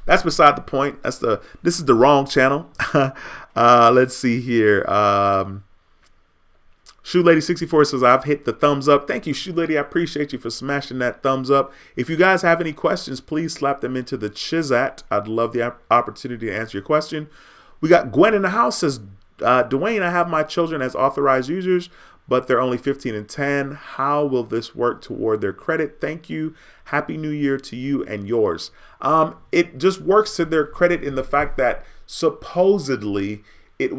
that's beside the point. This is the wrong channel. Let's see here. Shoe Lady 64 says, I've hit the thumbs up. Thank you, Shoe Lady. I appreciate you for smashing that thumbs up. If you guys have any questions, please slap them into the chisat. I'd love the opportunity to answer your question. We got Gwen in the house says, Dwayne, I have my children as authorized users, but they're only 15 and 10. How will this work toward their credit? Thank you. Happy New Year to you and yours. It just works to their credit in the fact that supposedly it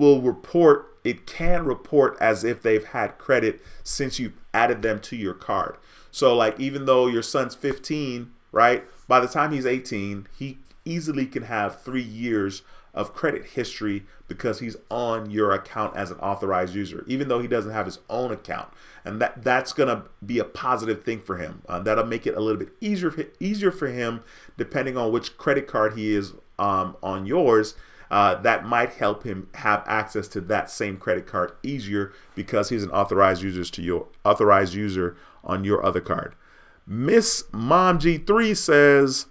can report as if they've had credit since you've added them to your card. So like, even though your son's 15, right? By the time he's 18, he easily can have 3 years of credit history because he's on your account as an authorized user, even though he doesn't have his own account. And that's going to be a positive thing for him. That'll make it a little bit easier for him, depending on which credit card he is on yours. That might help him have access to that same credit card easier because he's an authorized user on your other card. Miss Mom G3 says,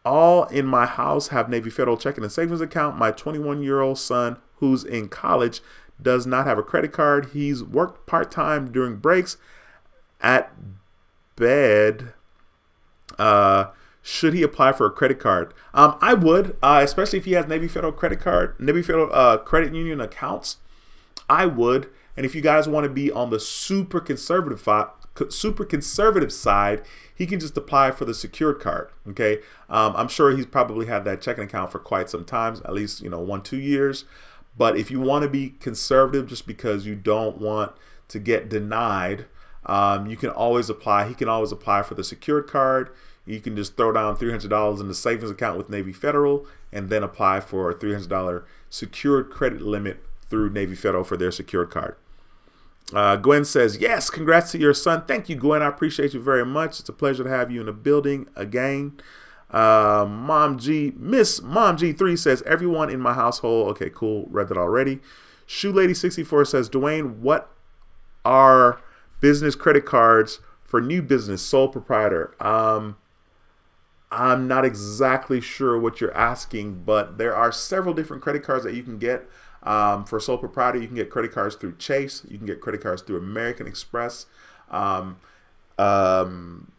all in my house have Navy Federal checking and savings account. My 21-year-old son, who's in college, does not have a credit card. He's worked part-time during breaks at bed. Should he apply for a credit card? I would, especially if he has Navy Federal credit card, Navy Federal credit union accounts. I would. And if you guys want to be on the super conservative side, he can just apply for the secured card. Okay. I'm sure he's probably had that checking account for quite some time, at least, 1-2 years. But if you want to be conservative just because you don't want to get denied, you can always apply. He can always apply for the secured card. You can just throw down $300 in the savings account with Navy Federal and then apply for a $300 secured credit limit through Navy Federal for their secured card. Gwen says, yes, congrats to your son. Thank you, Gwen. I appreciate you very much. It's a pleasure to have you in the building again. Miss Mom G3 says, everyone in my household. Okay, cool. Read that already. Shoe Lady 64 says, Dwayne, what are business credit cards for new business, sole proprietor? I'm not exactly sure what you're asking, but there are several different credit cards that you can get. For sole proprietor, you can get credit cards through Chase. You can get credit cards through American Express. American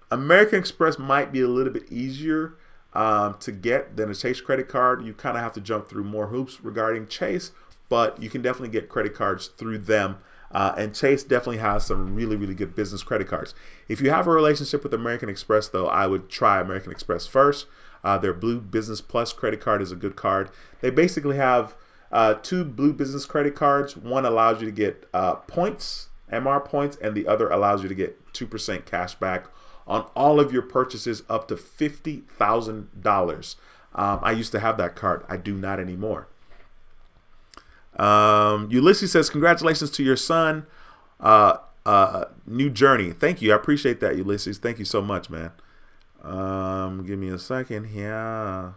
Express might be a little bit easier to get than a Chase credit card. You kind of have to jump through more hoops regarding Chase, but you can definitely get credit cards through them. And Chase definitely has some really, really good business credit cards. If you have a relationship with American Express, though, I would try American Express first. Their Blue Business Plus credit card is a good card. They basically have two Blue Business credit cards. One allows you to get points, MR points, and the other allows you to get 2% cash back on all of your purchases up to $50,000. I used to have that card. I do not anymore. Ulysses says, congratulations to your son. New journey. Thank you. I appreciate that, Ulysses. Thank you so much, man. Give me a second here.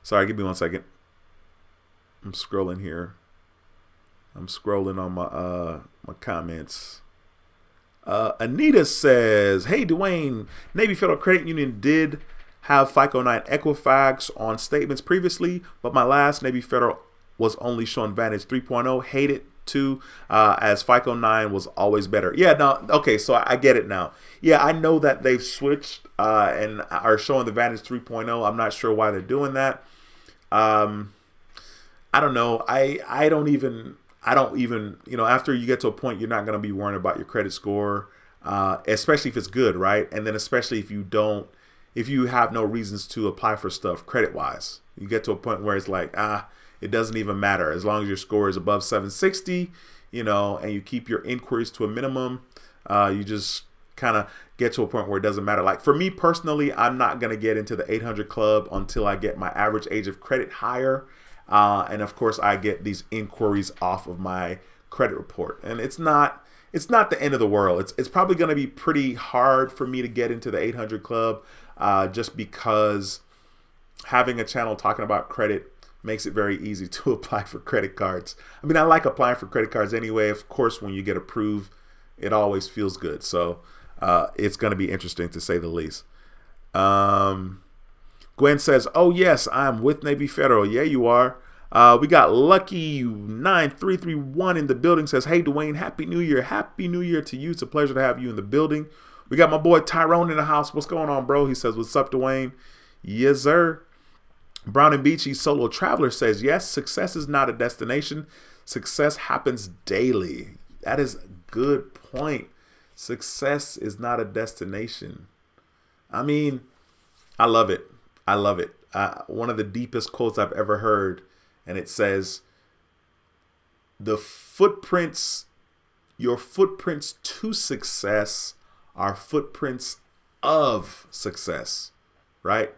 Sorry, give me 1 second. I'm scrolling here. I'm scrolling on my comments. Anita says, hey, Dwayne, Navy Federal Credit Union did have FICO 9 Equifax on statements previously, but my last Navy Federal was only showing Vantage 3.0. Hate it too, as FICO 9 was always better. Yeah, no, okay, so I get it now. Yeah, I know that they've switched and are showing the Vantage 3.0. I'm not sure why they're doing that. I don't know. I don't even, after you get to a point, you're not going to be worrying about your credit score, especially if it's good, right? And then especially if you have no reasons to apply for stuff credit-wise. You get to a point where it's like, it doesn't even matter. As long as your score is above 760, and you keep your inquiries to a minimum, you just kind of get to a point where it doesn't matter. Like for me personally, I'm not going to get into the 800 club until I get my average age of credit higher. And of course, I get these inquiries off of my credit report. And it's not the end of the world. It's probably going to be pretty hard for me to get into the 800 club, just because having a channel talking about credit makes it very easy to apply for credit cards. I mean, I like applying for credit cards anyway. Of course, when you get approved, it always feels good. So it's going to be interesting to say the least. Gwen says, oh, yes, I'm with Navy Federal. Yeah, you are. We got Lucky 9331 in the building. Says, hey, Dwayne, Happy New Year. Happy New Year to you. It's a pleasure to have you in the building. We got my boy Tyrone in the house. What's going on, bro? He says, what's up, Dwayne? Yes, sir. Brown and Beachy Solo Traveler says, yes, success is not a destination. Success happens daily. That is a good point. Success is not a destination. I mean, I love it. I love it. One of the deepest quotes I've ever heard, and it says, your footprints to success are footprints of success, right?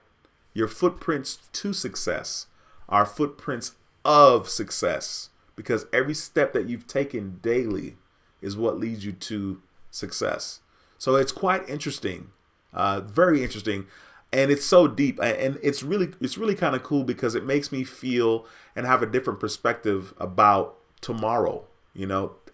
Your footprints to success are footprints of success, because every step that you've taken daily is what leads you to success. So it's quite interesting, very interesting. And it's so deep, and it's really kind of cool because it makes me feel and have a different perspective about tomorrow,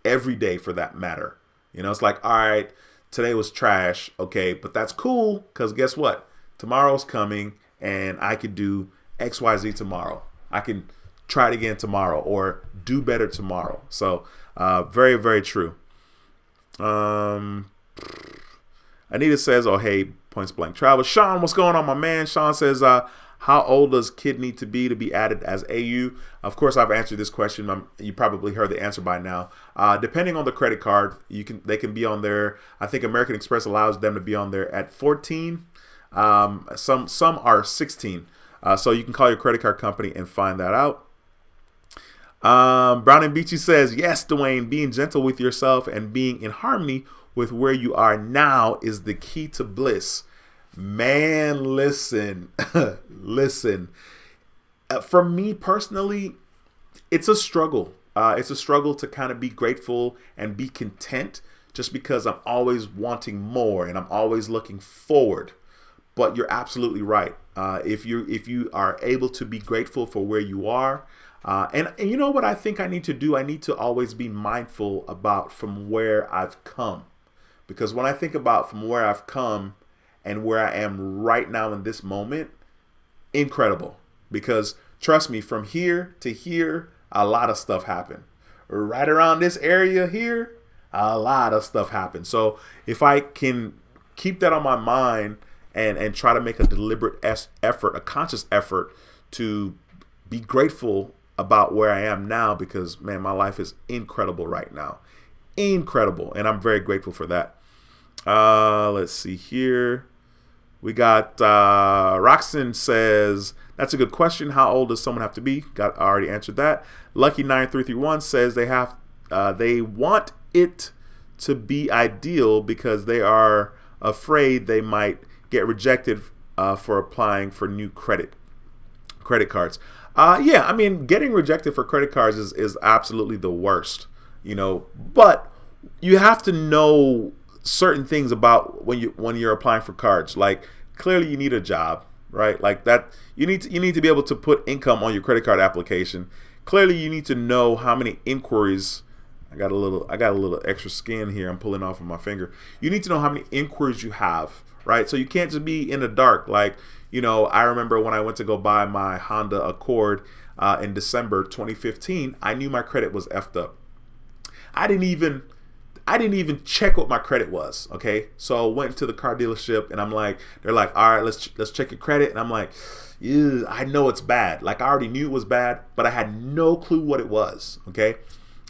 every day for that matter. It's like, all right, today was trash. Okay, but that's cool because guess what? Tomorrow's coming and I could do XYZ tomorrow. I can try it again tomorrow or do better tomorrow. So very, very true. Anita says, oh, hey, Points Blank Travel. Sean, what's going on, my man? Sean says, how old does kid need to be added as AU? Of course, I've answered this question. You probably heard the answer by now. Depending on the credit card, they can be on there. I think American Express allows them to be on there at 14. Some are 16. So you can call your credit card company and find that out. Brown and Beachy says, yes, Dwayne, being gentle with yourself and being in harmony with where you are now is the key to bliss. Man, listen, listen. For me personally, it's a struggle. It's a struggle to kind of be grateful and be content, just because I'm always wanting more and I'm always looking forward. But you're absolutely right. If you are able to be grateful for where you are, and you know what I think I need to do? I need to always be mindful about from where I've come. Because when I think about from where I've come and where I am right now in this moment, incredible. Because Trust me, from here to here, a lot of stuff happened. Right around this area here, a lot of stuff happened. So if I can keep that on my mind and try to make a deliberate effort, a conscious effort to be grateful about where I am now, because man, my life is incredible right now. Incredible. And I'm very grateful for that. Let's see here. We got Roxanne says, that's a good question. How old does someone have to be? I already answered that. Lucky9331 says they want it to be ideal because they are afraid they might get rejected for applying for new credit cards. Yeah, I mean, getting rejected for credit cards is absolutely the worst, but you have to know certain things about when you're applying for cards. Like, clearly you need a job, right? Like that, you need to be able to put income on your credit card application. Clearly you need to know how many inquiries. I got a little extra skin here I'm pulling off of my finger. You need to know how many inquiries you have, right? So you can't just be in the dark. Like, I remember when I went to go buy my Honda Accord in December 2015, I knew my credit was effed up. I didn't even check what my credit was. Okay, so I went to the car dealership and they're like, all right, let's check your credit. And I'm like, ew, I know it's bad. Like, I already knew it was bad, but I had no clue what it was. Okay,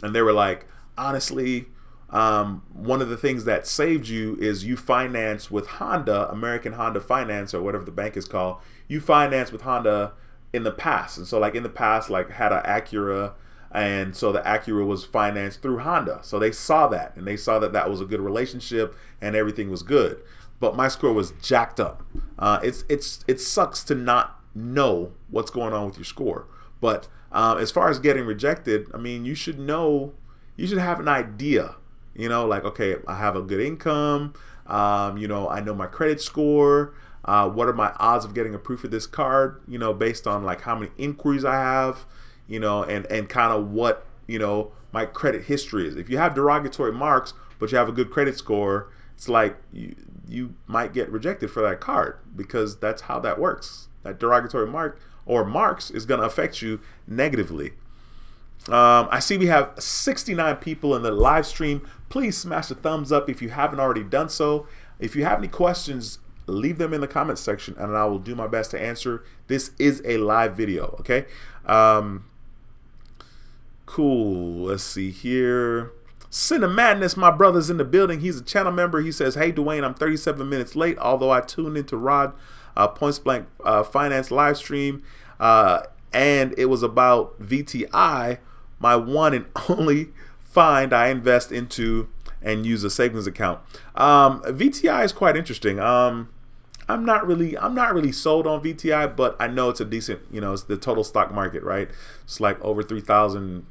and they were like, honestly, one of the things that saved you is you finance with Honda, American Honda Finance, or whatever the bank is called. You finance with Honda in the past, and so like in the past, like had an Acura. And so the Acura was financed through Honda. So they saw that, and they saw that that was a good relationship and everything was good. But my score was jacked up. It sucks to not know what's going on with your score. But as far as getting rejected, I mean, you should have an idea, like, okay, I have a good income. I know my credit score. What are my odds of getting approved for this card? Based on like how many inquiries I have. And kind of what, my credit history is. If you have derogatory marks, but you have a good credit score, it's like you might get rejected for that card, because that's how that works. That derogatory mark or marks is going to affect you negatively. I see we have 69 people in the live stream. Please smash the thumbs up if you haven't already done so. If you have any questions, leave them in the comments section and I will do my best to answer. This is a live video, okay? Cool. Let's see here. Sin of Madness, my brother's in the building. He's a channel member. He says, hey, Dwayne, I'm 37 minutes late, although I tuned into Rod Points Blank Finance live stream, and it was about VTI, my one and only find I invest into and use a savings account. VTI is quite interesting. I'm not really sold on VTI, but I know it's a decent, it's the total stock market, right? It's like over 3,000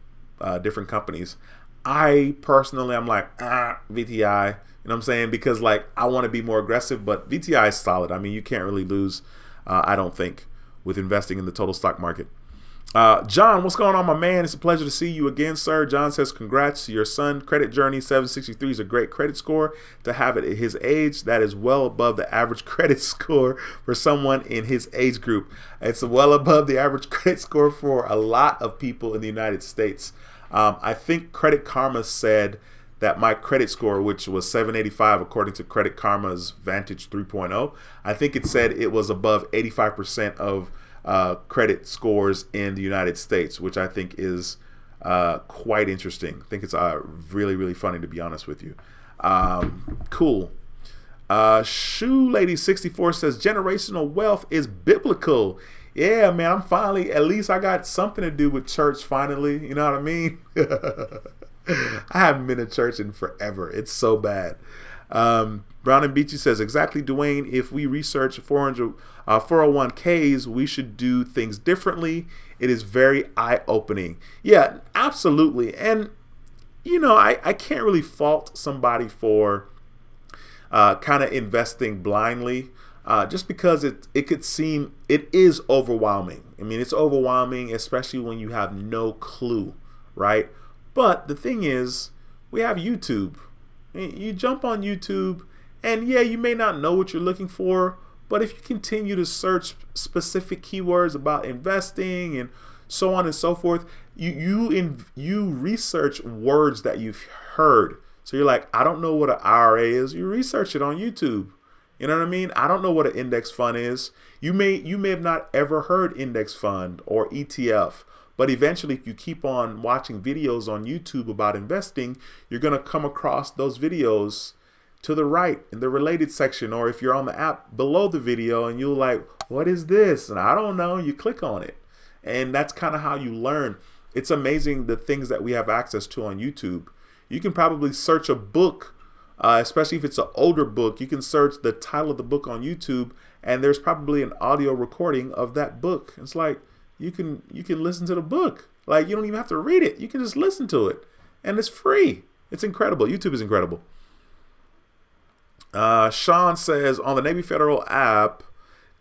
different companies. I personally, I'm like, VTI, you know what I'm saying? Because like, I want to be more aggressive, but VTI is solid. I mean, you can't really lose, I don't think, with investing in the total stock market. John, what's going on, my man? It's a pleasure to see you again, sir. John says, congrats to your son. Credit Journey 763 is a great credit score to have it at his age. That is well above the average credit score for someone in his age group. It's well above the average credit score for a lot of people in the United States. I think Credit Karma said that my credit score, which was 785 according to Credit Karma's Vantage 3.0, I think it said it was above 85% of credit scores in the United States, which I think is quite interesting. I think it's really, really funny, to be honest with you. Cool. Shoe Lady 64 says generational wealth is biblical. Yeah, man, I'm finally, at least I got something to do with church finally. You know what I mean? I haven't been to church in forever. It's so bad. Brown and Beachy says, exactly, Dwayne, if we research 401ks, we should do things differently. It is very eye-opening. Yeah, absolutely. And, I can't really fault somebody for kind of investing blindly, just because it could seem, it is overwhelming. I mean, it's overwhelming, especially when you have no clue, right? But the thing is, we have YouTube. You jump on YouTube, and yeah, you may not know what you're looking for, But if you continue to search specific keywords about investing and so on and so forth, you research words that you've heard. So you're like, I don't know what an IRA is. You research it on YouTube. You know what I mean? I don't know what an index fund is. You may have not ever heard index fund or ETF, but eventually if you keep on watching videos on YouTube about investing, you're going to come across those videos to the right in the related section, or if you're on the app below the video and you're like, what is this? And I don't know, you click on it. And that's kind of how you learn. It's amazing the things that we have access to on YouTube. You can probably search a book, especially if it's an older book. You can search the title of the book on YouTube, and there's probably an audio recording of that book. It's like you can listen to the book. Like, you don't even have to read it. You can just listen to it, and it's free. It's incredible. YouTube is incredible. Sean says, on the Navy Federal app,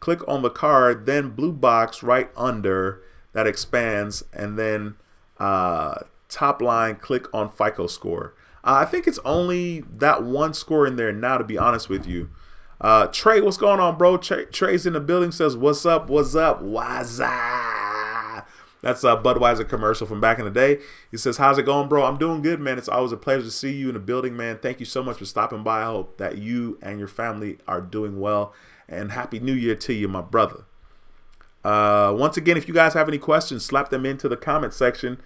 click on the card, then blue box right under that expands, and then top line, click on FICO score. I think it's only that one score in there now, to be honest with you. Trey, what's going on, bro? Trey's in the building, says, what's up? Waza. That's a Budweiser commercial from back in the day. He says, how's it going, bro? I'm doing good, man. It's always a pleasure to see you in the building, man. Thank you so much for stopping by. I hope that you and your family are doing well. And Happy New Year to you, my brother. Once again, if you guys have any questions, slap them into the comment section.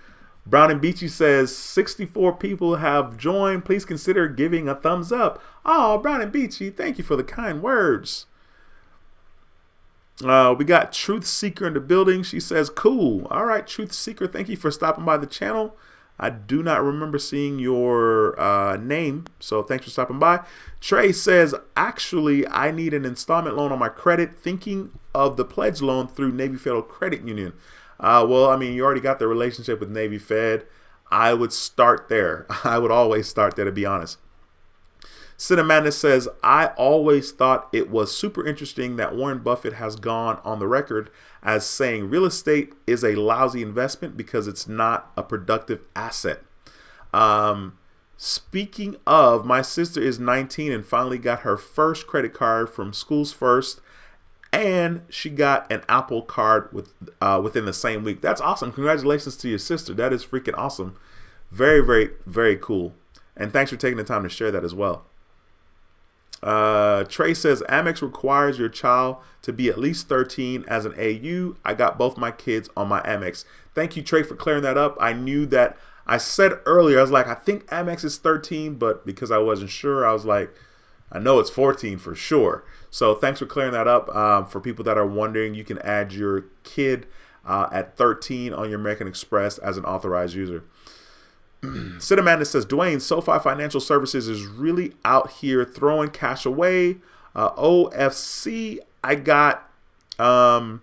Brown and Beachy says 64 people have joined. Please consider giving a thumbs up. Oh, Brown and Beachy, thank you for the kind words. We got Truth Seeker in the building. She says, cool. All right, Truth Seeker, thank you for stopping by the channel. I do not remember seeing your name, so thanks for stopping by. Trey says, actually, I need an installment loan on my credit, thinking of the pledge loan through Navy Federal Credit Union. Well, I mean, you already got the relationship with Navy Fed. I would start there. I would always start there, to be honest. Cinnamon says, I always thought it was super interesting that Warren Buffett has gone on the record as saying real estate is a lousy investment because it's not a productive asset. Speaking of, my sister is 19 and finally got her first credit card from Schools First, and she got an Apple card within the same week. That's awesome. Congratulations to your sister. That is freaking awesome. Very, very, very cool. And thanks for taking the time to share that as well. Trey says, Amex requires your child to be at least 13 as an AU. I got both my kids on my Amex. Thank you, Trey, for clearing that up. I knew that. I said earlier, I was like, I think Amex is 13, but because I wasn't sure, I was like, I know it's 14 for sure. So thanks for clearing that up. For people that are wondering, you can add your kid at 13 on your American Express as an authorized user. Sid Amanda says, Dwayne, SoFi Financial Services is really out here throwing cash away. OFC, I got that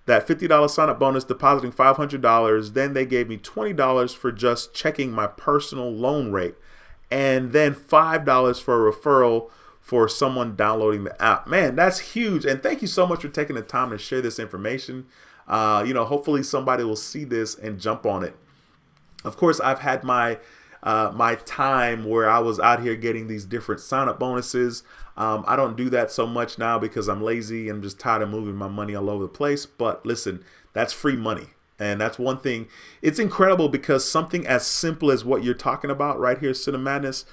$50 sign-up bonus, depositing $500. Then they gave me $20 for just checking my personal loan rate, and then $5 for a referral for someone downloading the app. Man, that's huge. And thank you so much for taking the time to share this information. Hopefully somebody will see this and jump on it. Of course, I've had my time where I was out here getting these different sign-up bonuses. I don't do that so much now because I'm lazy and just tired of moving my money all over the place. But listen, that's free money. And that's one thing. It's incredible because something as simple as what you're talking about right here, Cinemadness,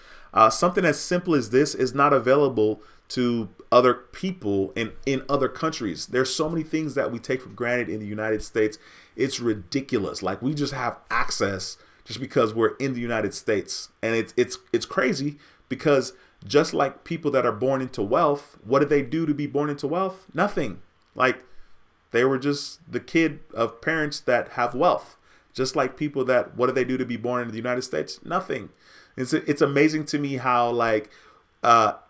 something as simple as this is not available to other people in other countries. There's so many things that we take for granted in the United States. It's ridiculous. Like, we just have access just because we're in the United States. And it's crazy because just like people that are born into wealth, what did they do to be born into wealth? Nothing. Like, they were just the kid of parents that have wealth. Just like people that, what do they do to be born in the United States? Nothing. It's amazing to me how, like,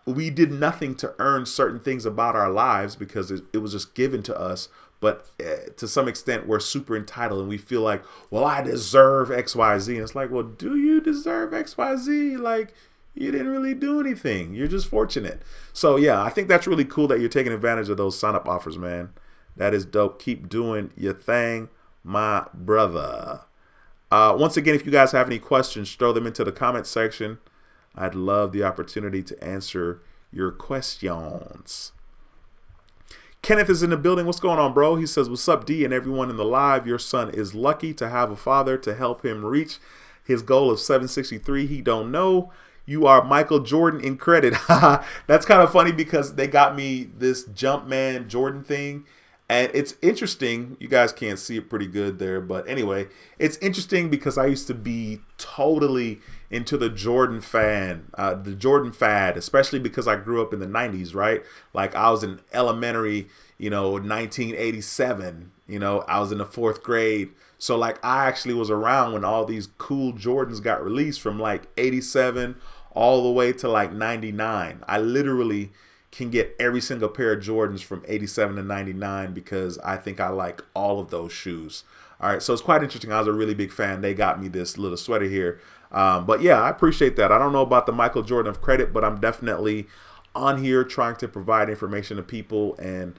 we did nothing to earn certain things about our lives because it was just given to us. But to some extent, we're super entitled and we feel like, well, I deserve X, Y, Z. And it's like, well, do you deserve X, Y, Z? Like, you didn't really do anything. You're just fortunate. So, yeah, I think that's really cool that you're taking advantage of those sign-up offers, man. That is dope. Keep doing your thing, my brother. Once again, if you guys have any questions, throw them into the comment section. I'd love the opportunity to answer your questions. Kenneth is in the building. What's going on, bro? He says, what's up, D, and everyone in the live? Your son is lucky to have a father to help him reach his goal of 763. He don't know. You are Michael Jordan in credit. That's kind of funny because they got me this Jumpman Jordan thing. And it's interesting. You guys can't see it pretty good there. But anyway, it's interesting because I used to be totally into the Jordan fad, especially because I grew up in the 90s, right? Like I was in elementary, 1987, I was in the 4th grade. So like I actually was around when all these cool Jordans got released from like 87 all the way to like 99. I literally can get every single pair of Jordans from 87 to 99 because I think I like all of those shoes. All right, so it's quite interesting. I was a really big fan. They got me this little sweater here. But yeah, I appreciate that. I don't know about the Michael Jordan of credit, but I'm definitely on here trying to provide information to people. And,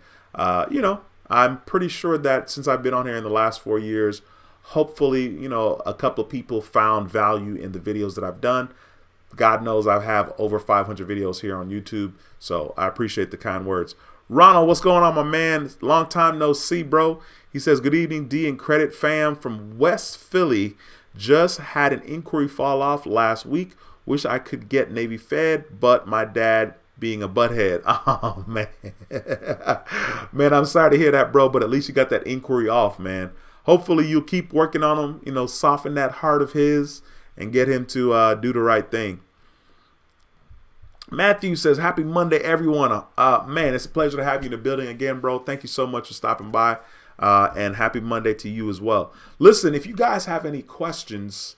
I'm pretty sure that since I've been on here in the last 4 years, hopefully, a couple of people found value in the videos that I've done. God knows I have over 500 videos here on YouTube, so I appreciate the kind words. Ronald, what's going on, my man? Long time no see, bro. He says, good evening, D and credit fam from West Philly. Just had an inquiry fall off last week. Wish I could get Navy Fed, but my dad being a butthead. Oh, man. Man, I'm sorry to hear that, bro, but at least you got that inquiry off, man. Hopefully you'll keep working on him, soften that heart of his and get him to do the right thing. Matthew says, happy Monday, everyone. Man, it's a pleasure to have you in the building again, bro. Thank you so much for stopping by. And happy Monday to you as well. Listen, if you guys have any questions,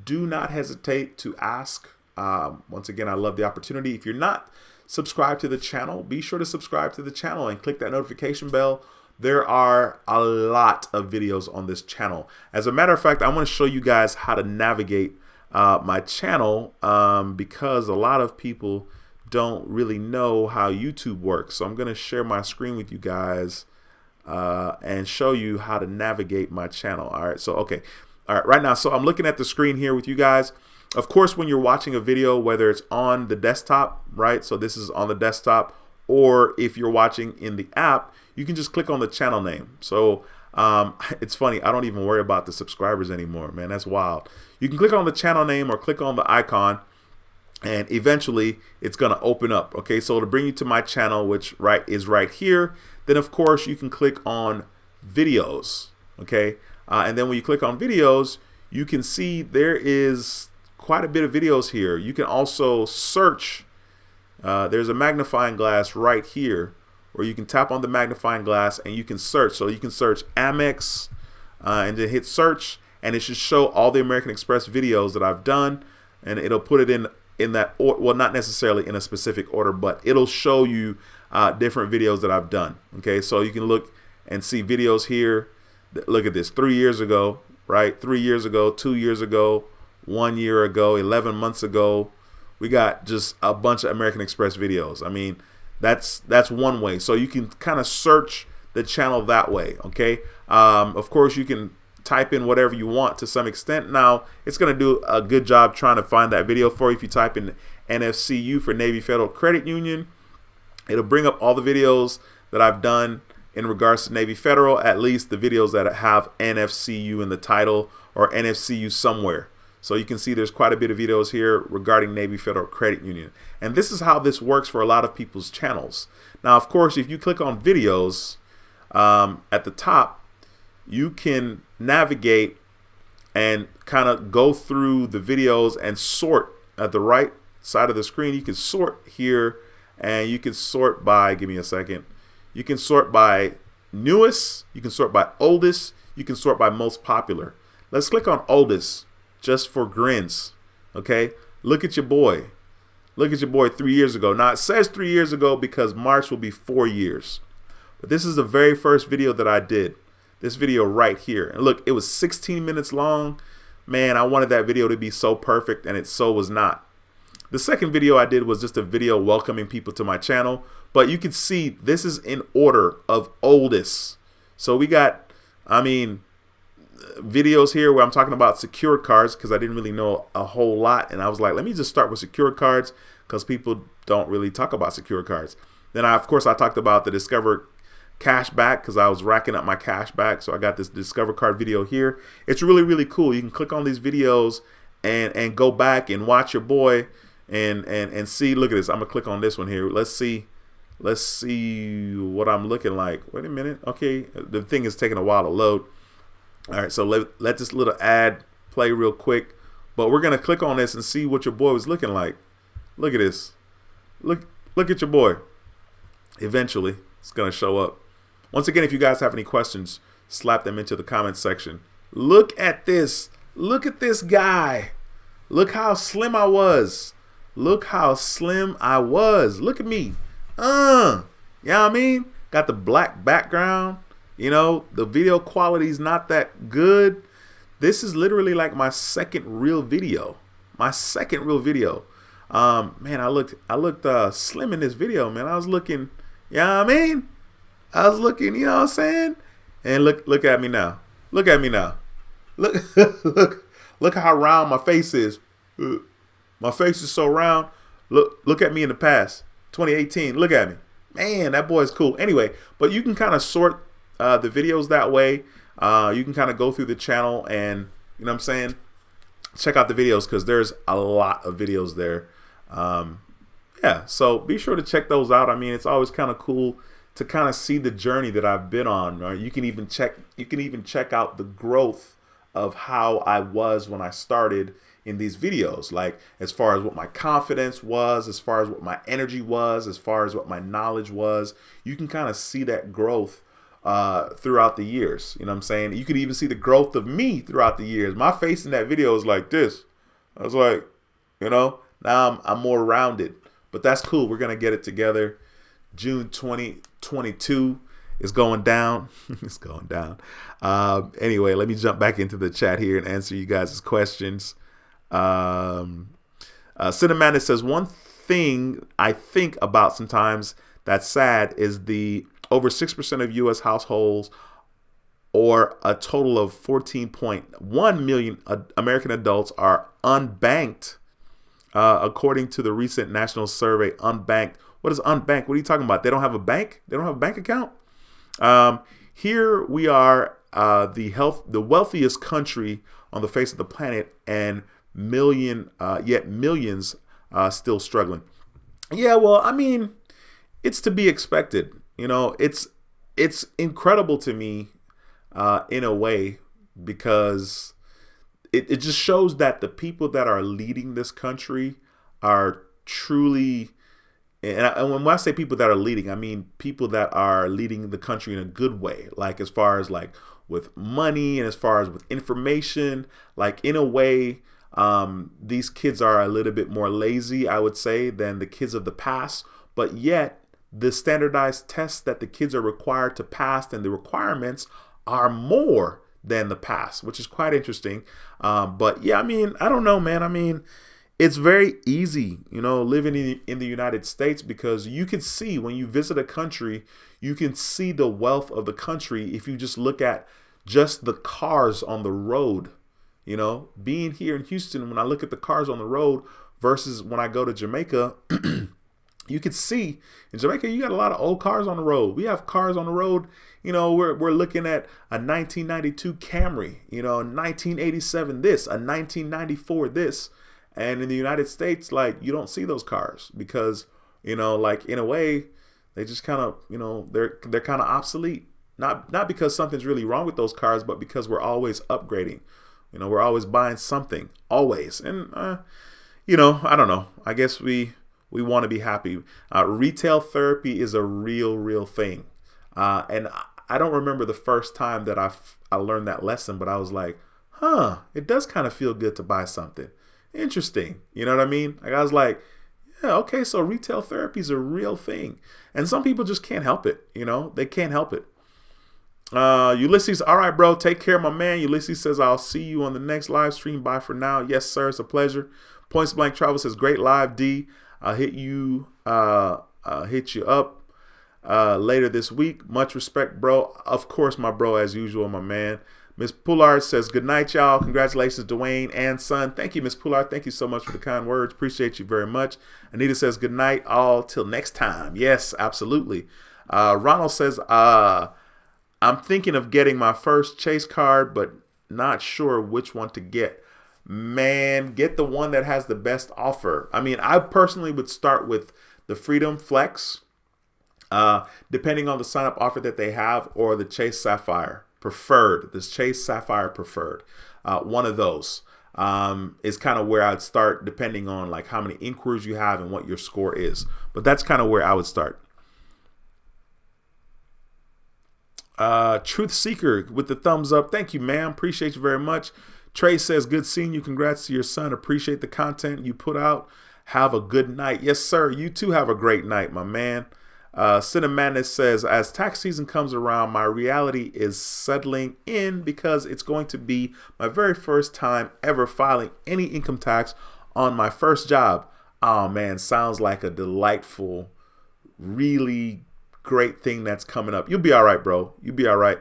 do not hesitate to ask. Once again, I love the opportunity. If you're not subscribed to the channel, be sure to subscribe to the channel and click that notification bell. There are a lot of videos on this channel. As a matter of fact, I want to show you guys how to navigate my channel because a lot of people don't really know how YouTube works. So I'm going to share my screen with you guys and show you how to navigate my channel. All right. So, okay. All right. Right now, so I'm looking at the screen here with you guys. Of course, when you're watching a video, whether it's on the desktop, right? So this is on the desktop, or if you're watching in the app, you can just click on the channel name. So it's funny, I don't even worry about the subscribers anymore, man. That's wild. You can click on the channel name or click on the icon, and eventually it's gonna open up. Okay, so to bring you to my channel, which is right here, then of course you can click on videos. Okay, and then when you click on videos, you can see there is quite a bit of videos here. You can also search. There's a magnifying glass right here, or you can tap on the magnifying glass and you can search. So you can search Amex and then hit search, and it should show all the American Express videos that I've done, and it'll put it in that order. Well, not necessarily in a specific order, but it'll show you different videos that I've done. Okay, so you can look and see videos here. Look at this, 3 years ago, right? 3 years ago, 2 years ago, 1 year ago, 11 months ago. We got just a bunch of American Express videos. I mean, that's one way. So you can kind of search the channel that way. Okay. Of course, you can type in whatever you want to some extent. Now, it's going to do a good job trying to find that video for you. If you type in NFCU for Navy Federal Credit Union, it'll bring up all the videos that I've done in regards to Navy Federal, at least the videos that have NFCU in the title or NFCU somewhere. So you can see there's quite a bit of videos here regarding Navy Federal Credit Union. And this is how this works for a lot of people's channels. Now, of course, if you click on videos at the top, you can navigate and kind of go through the videos and sort at the right side of the screen. You can sort here, and you can sort by, give me a second. You can sort by newest, you can sort by oldest, you can sort by most popular. Let's click on oldest. Just for grins. Okay, look at your boy. Look at your boy 3 years ago. Now it says 3 years ago because March will be 4 years. But this is the very first video that I did. This video right here. And look, it was 16 minutes long. Man, I wanted that video to be so perfect, and it so was not. The second video I did was just a video welcoming people to my channel. But you can see this is in order of oldest. So we got, videos here where I'm talking about secured cards because I didn't really know a whole lot, and I was like, let me just start with secured cards because people don't really talk about secured cards. Then of course I talked about the Discover cash back because I was racking up my cash back. So I got this Discover card video here. It's really, really cool. You can click on these videos and go back and watch your boy and see. Look at this. I'm gonna click on this one here. Let's see what I'm looking like. Wait a minute. Okay, the thing is taking a while to load. All right, so let this little ad play real quick. But we're gonna click on this and see what your boy was looking like. Look at this. Look at your boy. Eventually, it's gonna show up. Once again, if you guys have any questions, slap them into the comments section. Look at this. Look at this guy. Look how slim I was. Look how slim I was. Look at me. You know what I mean? Got the black background. You know, the video quality is not that good. This is literally like my second real video. Man, I looked slim in this video, man. I was looking, you know what I mean? I was looking, you know what I'm saying? And look at me now. Look at me now. Look how round my face is. My face is so round. Look at me in the past. 2018. Look at me. Man, that boy's cool. Anyway, but you can kind of sort the videos that way. You can kind of go through the channel and, you know what I'm saying, check out the videos because there's a lot of videos there. Yeah, so be sure to check those out. I mean, it's always kind of cool to kind of see the journey that I've been on. Right? You can even check out the growth of how I was when I started in these videos, like as far as what my confidence was, as far as what my energy was, as far as what my knowledge was. You can kind of see that growth throughout the years. You know what I'm saying? You could even see the growth of me throughout the years. My face in that video is like this. I was like, you know, now I'm more rounded, but that's cool. We're going to get it together. June 2022 is going down. It's going down. Anyway, let me jump back into the chat here and answer you guys' questions. Cinnamon says, one thing I think about sometimes that's sad is the over 6% of U.S. households, or a total of 14.1 million American adults, are unbanked. According to the recent national survey, unbanked. What is unbanked? What are you talking about? They don't have a bank? They don't have a bank account? Here we are, the wealthiest country on the face of the planet, and yet millions still struggling. Yeah, well, I mean, it's to be expected. You know, it's incredible to me in a way, because it just shows that the people that are leading this country are truly, and when I say people that are leading, I mean people that are leading the country in a good way, like as far as like with money and as far as with information, like in a way, these kids are a little bit more lazy, I would say, than the kids of the past, but yet the standardized tests that the kids are required to pass and the requirements are more than the past, which is quite interesting. But yeah, I mean, I don't know, man. I mean, it's very easy, you know, living in the United States, because you can see when you visit a country, you can see the wealth of the country if you just look at just the cars on the road. You know, being here in Houston, when I look at the cars on the road versus when I go to Jamaica, you could see in Jamaica, you got a lot of old cars on the road. We have cars on the road. You know, we're looking at a 1992 Camry, you know, a 1987 this, a 1994 this. And in the United States, like, you don't see those cars because, you know, like in a way, they just kind of, you know, they're kind of obsolete. Not because something's really wrong with those cars, but because we're always upgrading. You know, we're always buying something, always. And, you know, I don't know. I guess we want to be happy. Retail therapy is a real thing. And I don't remember the first time that I learned that lesson, but I was like, it does kind of feel good to buy something. Interesting. You know what I mean? Like, I was like, yeah, okay, so retail therapy is a real thing. And some people just can't help it. You know, they can't help it. Ulysses, all right, bro, take care, my man. Ulysses says, I'll see you on the next live stream. Bye for now. Yes, sir. It's a pleasure. Points Blank Travel says, great live, D. I'll hit you up later this week. Much respect, bro. Of course, my bro, as usual, my man. Miss Poulard says, good night, y'all. Congratulations, Dwayne and son. Thank you, Miss Poulard. Thank you so much for the kind words. Appreciate you very much. Anita says, good night, all till next time. Yes, absolutely. Ronald says, I'm thinking of getting my first Chase card, but not sure which one to get. Man, get the one that has the best offer. I mean, I personally would start with the Freedom Flex, depending on the sign-up offer that they have, or the Chase Sapphire Preferred. This Chase Sapphire Preferred. One of those is kind of where I'd start, depending on like how many inquiries you have and what your score is. But that's kind of where I would start. Truth Seeker with the thumbs up. Thank you, ma'am. Appreciate you very much. Trey says, good seeing you. Congrats to your son. Appreciate the content you put out. Have a good night. Yes, sir. You too have a great night, my man. Cinemadness says, as tax season comes around, my reality is settling in because it's going to be my very first time ever filing any income tax on my first job. Oh, man, sounds like a delightful, really great thing that's coming up. You'll be all right, bro. You'll be all right.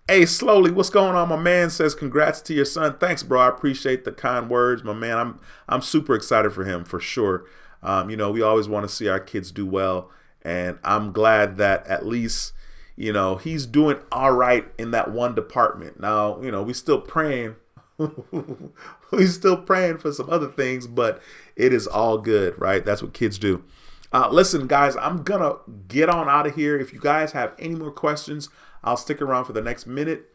Hey, Slowly, what's going on? My man says, congrats to your son. Thanks, bro. I appreciate the kind words, my man. I'm super excited for him, for sure. You know, we always want to see our kids do well, and I'm glad that at least, you know, he's doing all right in that one department. Now, you know, we still praying. We're still praying for some other things, but it is all good, right? That's what kids do. Listen, guys, I'm going to get on out of here. If you guys have any more questions, I'll stick around for the next minute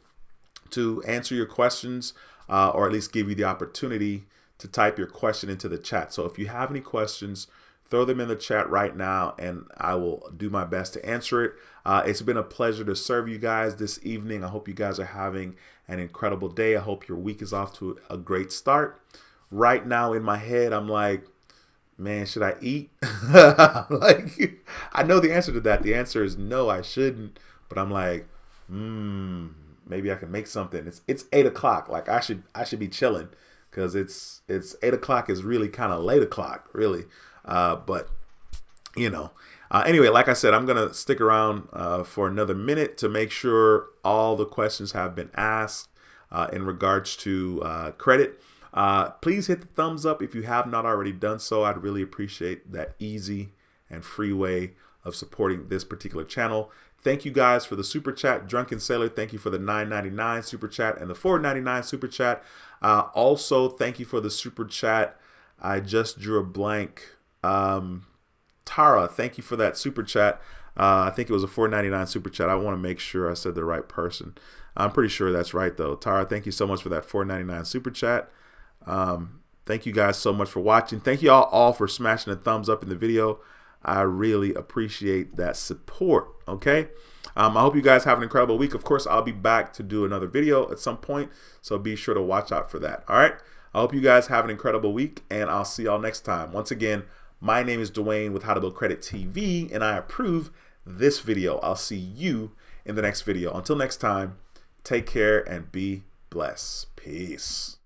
to answer your questions, or at least give you the opportunity to type your question into the chat. So if you have any questions, throw them in the chat right now, and I will do my best to answer it. It's been a pleasure to serve you guys this evening. I hope you guys are having an incredible day. I hope your week is off to a great start. Right now in my head, I'm like, man, should I eat? Like, I know the answer to that. The answer is no, I shouldn't. But I'm like, maybe I can make something. It's 8 o'clock. Like I should be chilling, because it's 8 o'clock is really kind of late o'clock, really. But you know, anyway, like I said, I'm gonna stick around for another minute to make sure all the questions have been asked in regards to credit. Please hit the thumbs up if you have not already done so. I'd really appreciate that easy and free way of supporting this particular channel. Thank you guys for the super chat. Drunken Sailor, thank you for the $9.99 super chat and the $4.99 super chat. Also, thank you for the super chat. I just drew a blank. Tara, thank you for that super chat. I think it was a $4.99 super chat. I want to make sure I said the right person. I'm pretty sure that's right, though. Tara, thank you so much for that $4.99 super chat. Thank you guys so much for watching. Thank you all for smashing a thumbs up in the video. I really appreciate that support. Okay. I hope you guys have an incredible week. Of course, I'll be back to do another video at some point, so be sure to watch out for that. All right. I hope you guys have an incredible week, and I'll see y'all next time. Once again, my name is Dwayne with How to Build Credit TV, and I approve this video. I'll see you in the next video. Until next time, take care and be blessed. Peace.